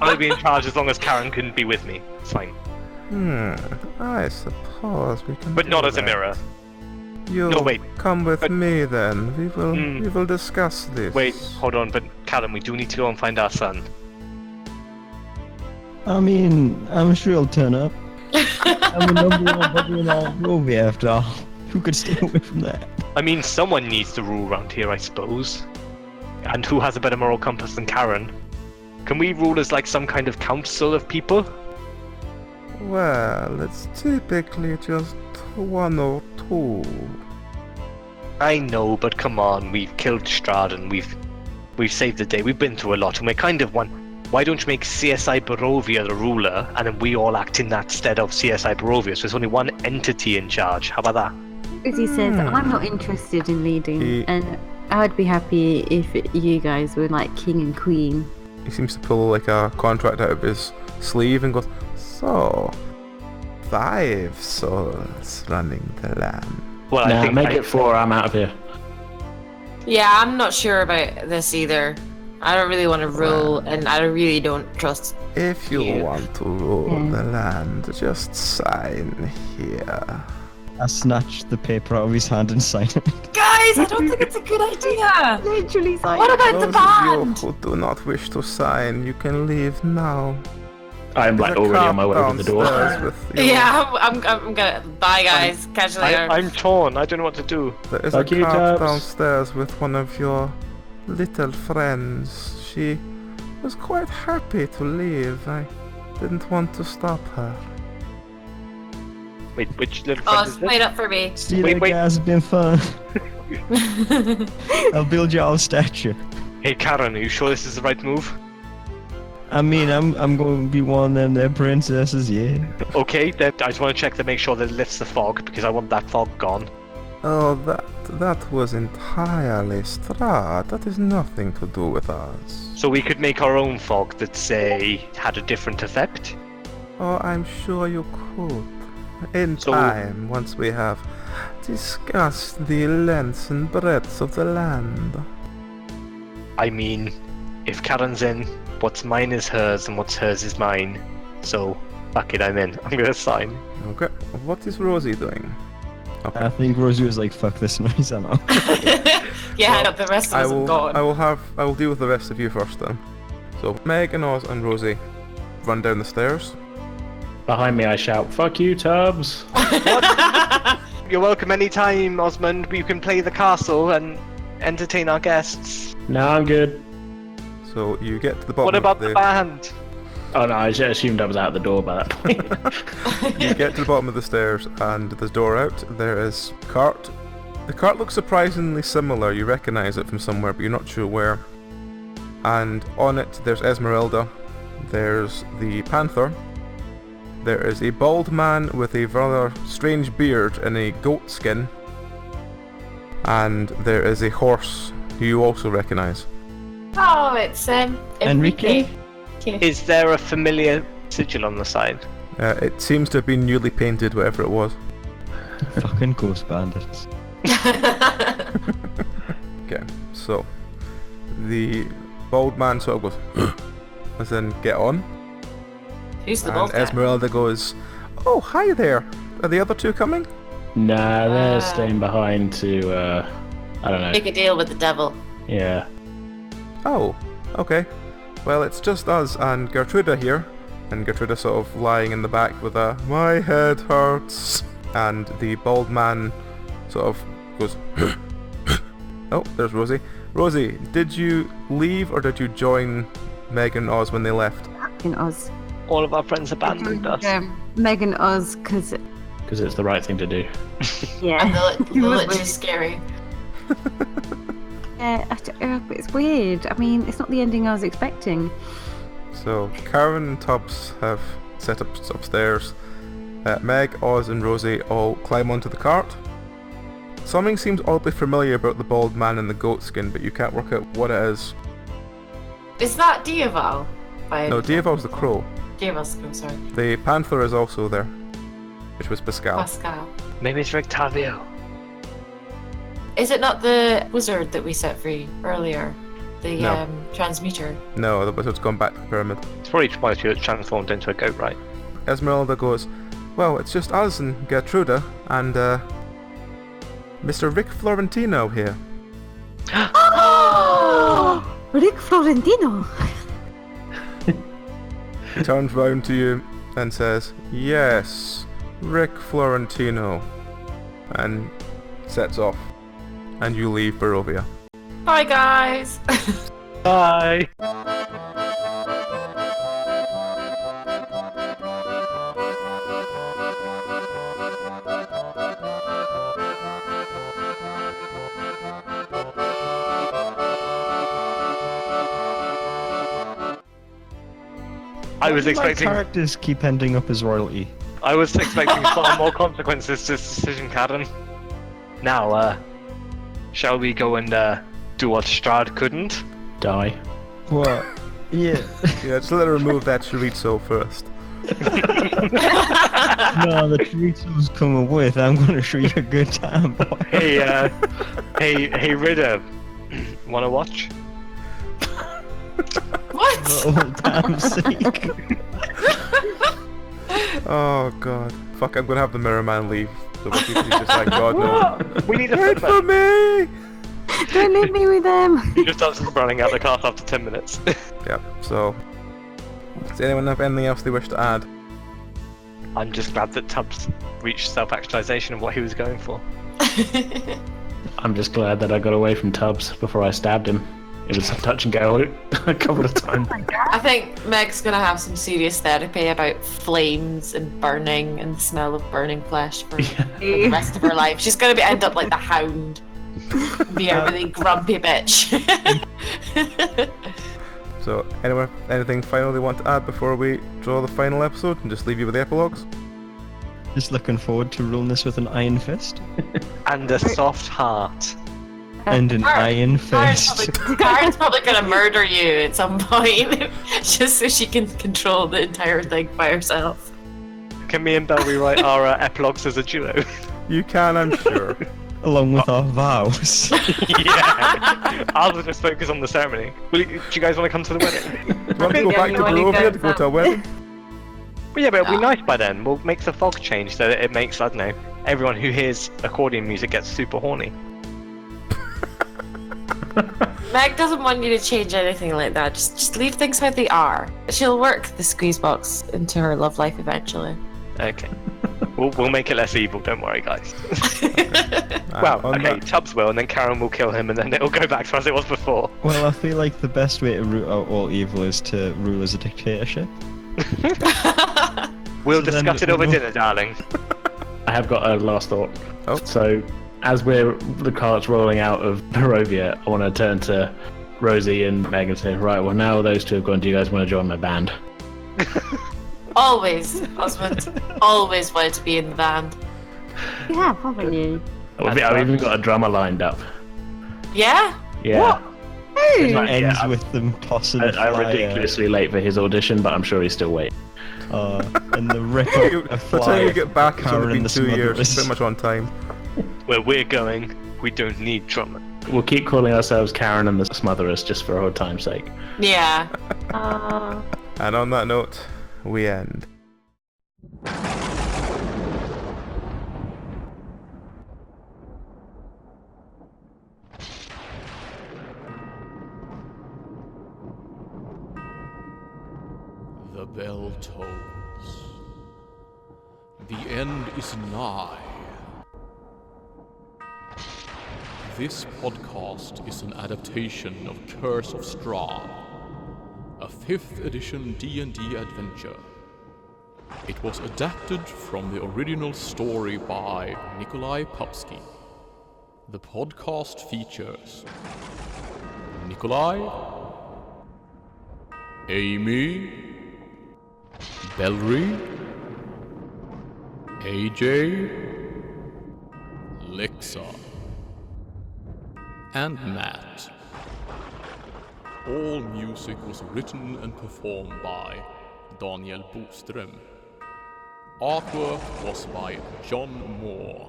I'll be in charge as long as Karen can be with me. It's fine. I suppose we can But do not as a that. mirror. You No, wait. come with But- me then. We will discuss this. Wait, hold on, but Callum, we do need to go and find our son. I mean, I'm sure he'll turn up. I'm the number one bugger in all movie after all. Who could stay away from that? I mean, someone needs to rule around here, I suppose. And who has a better moral compass than Karen? Can we rule as like some kind of council of people? Well, it's typically just one or two. I know, but come on, we've killed Strahd and we've saved the day. We've been through a lot, and we're kind of one. Why don't you make CSI Barovia the ruler, and then we all act in that stead of CSI Barovia? So there's only one entity in charge. How about that? Rosie says, I'm not interested in leading, He- and I'd be happy if you guys were like king and queen. He seems to pull like a contract out of his sleeve and goes, "So, 5 souls running the land." Well, I Nah, think make it 4, I'm out of here. Yeah, I'm not sure about this either. I don't really want to rule, and I really don't trust. If you You. want to rule Yeah. the land, just sign here. I snatched the paper out of his hand and signed it. Guys, I don't think it's a good idea. Literally, What about Those the of band? you who do not wish to sign, you can leave now. I'm like There's a already on my way cart to the door. downstairs with your- Yeah, I'm gonna. Bye, guys. Catch you later. I'm torn. I don't know what to do. There is Fuck a you, cart Tubbs. downstairs with one of your little friends. She was quite happy to leave. I didn't want to stop her. Wait, which little Oh, friend is this? wait up for me. See you Wait, later, wait. guys. It's been fun. I'll build you all a statue. Hey, Karen, are you sure this is the right move? I mean, I'm going to be one of them there princesses, yeah. Okay, then I just want to check to make sure that it lifts the fog because I want that fog gone. Oh, that was entirely Strahd. That has nothing to do with us. So we could make our own fog that, say, had a different effect? Oh, I'm sure you could. In So- time, once we have discussed the lengths and breadths of the land. I mean, if Karen's in, what's mine is hers and what's hers is mine. So, fuck it, I'm in. I'm gonna sign. Okay, what is Rosie doing? I think Rosie was like, fuck this noise, I'm out. Yeah, I know, the rest of I us have gone. will deal with the rest of you first then. So Meghren, Oz, and Rosie run down the stairs. Behind me I shout, "Fuck you, Tubbs!" You're welcome anytime, Ozmand. You can play the castle and entertain our guests. No, I'm good. So you get to the bottom What about of the band? Oh no, I assumed I was out the door by that point. You get to the bottom of the stairs and there's a door out. There is a cart. The cart looks surprisingly similar. You recognise it from somewhere, but you're not sure where. And on it, there's Esmeralda. There's the Panther. There is a bald man with a rather strange beard and a goat skin. And there is a horse who you also recognise. Oh, it's Enrique? Is there a familiar sigil on the side? It seems to have been newly painted, whatever it was. Fucking ghost bandits. Okay, so the bald man sort of goes as in get on. Who's the And bald guy? Esmeralda goes, "Oh, hi there. Are the other two coming?" Nah, they're staying behind to, I don't know. Make a deal with the devil. Yeah. Oh, okay. Well, it's just us and Gertruda here. And Gertruda sort of lying in the back with a, "My head hurts." And the bald man sort of goes, "Oh, there's Rosie. Rosie, did you leave or did you join Meg and Oz when they left?" In Oz. All of our friends abandoned us. Meg and Oz, because Because it's the right thing to do. yeah. And the It was lich weird. is scary. Yeah, it's weird. I mean, it's not the ending I was expecting. So, Karen and Tubbs have set up upstairs. Meg, Oz and Rosie all climb onto the cart. Something seems oddly familiar about the bald man in the goat skin, but you can't work out what it is. Is that Dieval? No, Dieval's the crow. Dieval's crow, sorry. The panther is also there, which was Pascal. Pascal. Maybe it's Rictavio. Is it not the wizard that we set free earlier? The No. transmuter? No, the wizard's gone back to the pyramid. It's probably twice you transformed into a goat, right? Esmeralda goes, "Well, it's just us and Gertruda and Mr. Rick Florentino here." Oh, Rick Florentino. He turns round to you and says, "Yes, Rick Florentino," and sets off. And you leave Barovia. Bye, guys! Bye! I was My expecting characters keep ending up as royalty. far more consequences to this decision, Karen. Now, shall we go and do what Strahd couldn't? Die. What? Yeah. Yeah, just let her remove that chorizo first. No, the chorizo's coming with. I'm gonna show you a good time, boy. Hey, Ridder, wanna watch? What? For old time's sake. Oh god. Fuck, I'm gonna have the Mirror Man leave. So he's just like, "God no." We need a Wait for footman. me! Don't leave me with them. He just starts running out the cart after 10 minutes. Yep, so... Does anyone have anything else they wish to add? I'm just glad that Tubbs reached self-actualization of what he was going for. I'm just glad that I got away from Tubbs before I stabbed him. It was touch and go a couple of times. I think Meg's gonna have some serious therapy about flames and burning and the smell of burning flesh for the rest of her life. She's gonna end up like the Hound. Be a really grumpy bitch. So, anyone, anything final they want to add before we draw the final episode and just leave you with the epilogues? Just looking forward to ruling this with an iron fist. And a soft heart. And an iron fist. Karen's probably gonna murder you at some point, just so she can control the entire thing by herself. Can me and Belry write our epilogues as a duo? You can, I'm sure. Along with our vows. Yeah. I'll just focus on the ceremony. Do you guys want to come to the wedding? Do you want to go back to Barovia to go to a wedding? Well, yeah, but it'll be nice by then. We'll make the fog change so that it makes, I don't know, everyone who hears accordion music gets super horny. Meg doesn't want you to change anything like that. Just leave things how they are. She'll work the squeeze box into her love life eventually. Okay. We'll make it less evil, don't worry, guys. On Okay, that- Tubbs will, and then Karen will kill him, and then it'll go back to as it was before. Well, I feel like the best way to root out all evil is to rule as a dictatorship. We'll So then discuss it over we'll- dinner, darling. I have got a last thought. Oh. So, as the cart's rolling out of Barovia, I want to turn to Rosie and Meg and say, right, well, now those two have gone, do you guys want to join my band? Always, husband. Always wanted to be in the band. You have, haven't you? I've even got a drummer lined up. Yeah? Yeah. It Like, ends yeah, with them tossing a I'm flyer. ridiculously late for his audition, but I'm sure he's still waiting. And the rip By up a the time flyer. you get back, it's Karen only been and the 2 years. smugglers. It's pretty much on time. Where we're going, we don't need drummer. We'll keep calling ourselves Karen and the Smotherers just for old time's sake. Yeah. And on that note, we end. The bell tolls. The end is nigh. This podcast is an adaptation of Curse of Strahd, a 5th edition D&D adventure. It was adapted from the original story by Nikoli. The podcast features Nikoli, Amy, Belry, AJ, Lexa, and Matt. All music was written and performed by Daniel Boström. Artwork was by John Moore.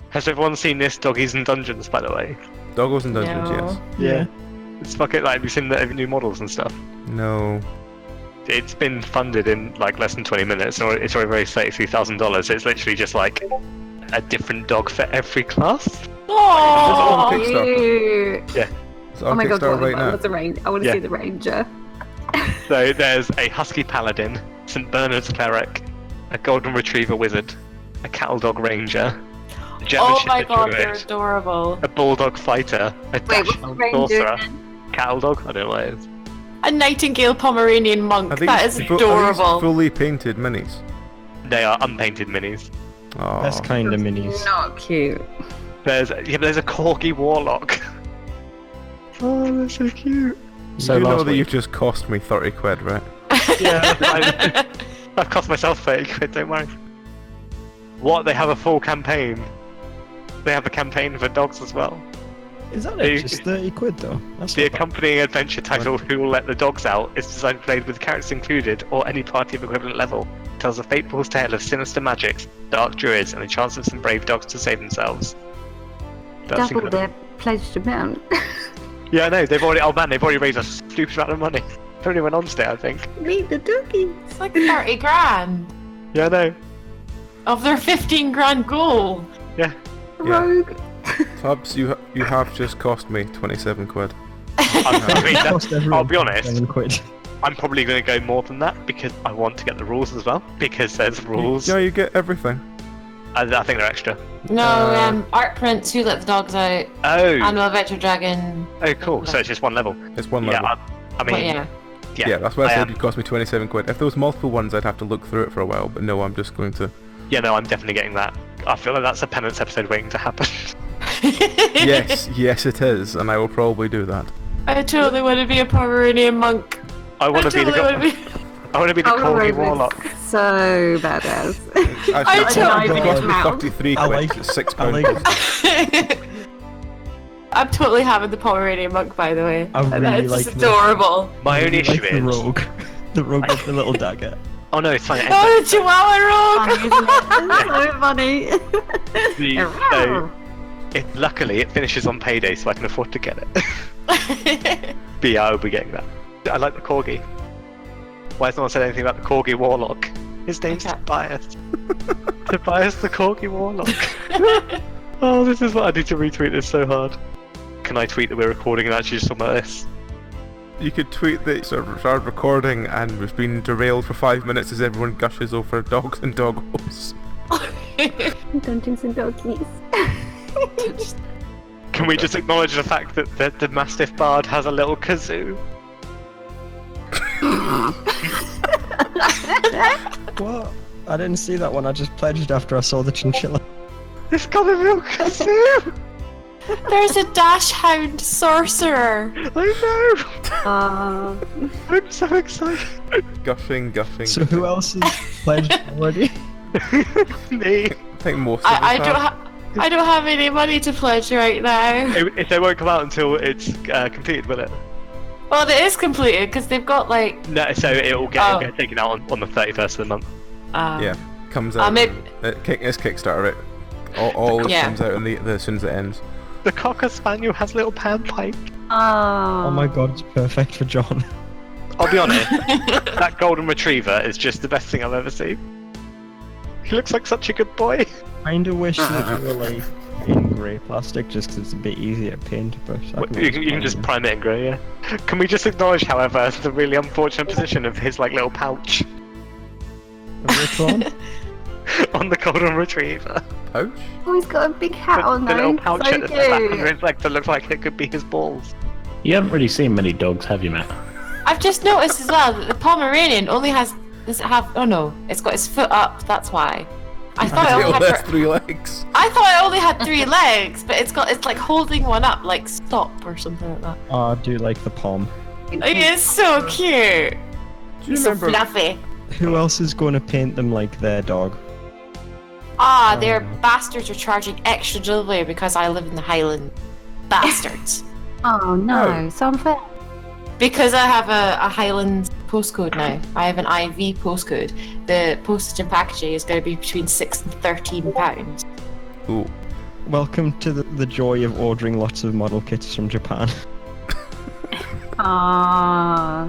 Has everyone seen this Doggies and Dungeons, by the way? Doggos and Dungeons, No. yes. Yeah. It's fucking like, have you seen the new models and stuff? No. It's been funded in like less than 20 minutes, or it's already raised $33,000. It's literally just like a different dog for every class. Oh, It's on Kickstarter. Cute. Yeah. It's Oh on my god, Kickstarter what right now. was the range? I want to Yeah. see the ranger. So there's a Husky Paladin, St. Bernard's Cleric, a Golden Retriever Wizard, a Cattle Dog Ranger, a German oh my Shepherd god, they're Druid, adorable. a Bulldog Fighter, a Wait, what's the Dachshund ranger Sorcerer, again? Cattle Dog, I don't know what it is. A Nightingale Pomeranian monk. Are these That is are these adorable. fully painted minis? They are unpainted minis. Oh. That's kind of minis. Not cute. There's a Corgi Warlock. Oh, they're so cute. So you know last that week- you've just cost me 30 quid, right? Yeah, I've cost myself 30 quid, don't worry. What, they have a full campaign? They have a campaign for dogs as well. Is that They- it? Just 30 quid though? That's The not bad. accompanying adventure titled Who Will Let the Dogs Out is designed and played with characters included or any party of equivalent level. It tells a fateful tale of sinister magics, dark druids, and the chance of some brave dogs to save themselves. That's Double incredible. their pledged amount. Yeah, I know, they've already raised a stupid amount of money. They only went on today, I think. Meet the doggy. It's like 30 grand Yeah, I know. of their 15 grand goal. Yeah. Rogue. Tubbs, you have just cost me 27 quid. I mean, Cost everyone I'll be honest, 7 quid. I'm probably going to go more than that because I want to get the rules as well. Because there's rules. Yeah, you get everything. I think they're extra. No, Uh, Art Prince, Who Let the Dogs Out, Oh, Animal Adventure Dragon. oh, cool. So it's just one level. It's one Yeah, level. I mean, But yeah. Yeah, that's why I said am. it cost me 27 quid. If there was multiple ones, I'd have to look through it for a while, but no, I'm just going to... Yeah, no, I'm definitely getting that. I feel like that's a penance episode waiting to happen. Yes, it is, and I will probably do that. I totally want to be a Pomeranian monk. I want to be totally want to be. I want to be the Oh, Corgi Rogue is Warlock. so badass. Actually, it cost me God. 33 I quid. like It's £6. I like I'm totally having the Pomeranian monk, by the way. I really That's like just the- adorable. My only issue the is. rogue. The rogue with the little dagger. Oh no, it's fine. Oh, the Chihuahua rogue! Funny, isn't it? It's so funny. Luckily, it finishes on payday, so I can afford to get it. But yeah, I'll be getting that. I like the Corgi. Why has no one said anything about the Corgi Warlock? His name's Okay. Tobias. Tobias the Corgi Warlock. Oh, this is what I need to retweet this so hard. Can I tweet that we're recording and actually just talking about this? You could tweet that started recording and we've been derailed for 5 minutes as everyone gushes over dogs and doggos. Dungeons and doggies. Can we just acknowledge the fact that the Mastiff Bard has a little kazoo? What? I didn't see that one. I just pledged after I saw the chinchilla. It's got a real kazoo! There's a dash hound sorcerer. I know! I'm so excited. Gushing. So who else is pledged already? Me. I think most of us I don't have. I don't have any money to pledge right now. If they won't come out until it's completed, will it? Well, it is completed because they've got like. No, so it'll get taken out on the 31st of the month. Yeah, comes out. It's Kickstarter, right? All Yeah. comes out as soon as it ends. The Cocker Spaniel has little panpipe. Oh. Oh my god, it's perfect for John. I'll be honest, that golden retriever is just the best thing I've ever seen. He looks like such a good boy. Kinda wish that you were like in grey plastic just 'cause it's a bit easier to paint, but You can just prime it in grey, yeah. Can we just acknowledge, however, the really unfortunate position of his like little pouch Which one? on the golden retriever? Pouch? Oh, he's got a big hat on The though. little pouch So at the back under cute. his leg that looks like it could be his balls. You haven't really seen many dogs, have you, Matt? I've just noticed as well that the Pomeranian only has. Does it have? Oh no, it's got its foot up. That's why. I thought it only It had. has 3 legs. I thought it only had 3 legs, but it's like holding one up, like stop or something like that. Oh, I do like the palm. Like, it's so cute. Do you So remember? fluffy. Who else is going to paint them like their dog? Their bastards are charging extra delivery because I live in the Highland. Bastards. Oh no, Oh. so unfair. Because I have a Highland postcode now. I have an IV postcode. The postage and packaging is going to be between £6 and £13. Ooh. Welcome to the joy of ordering lots of model kits from Japan. Ah.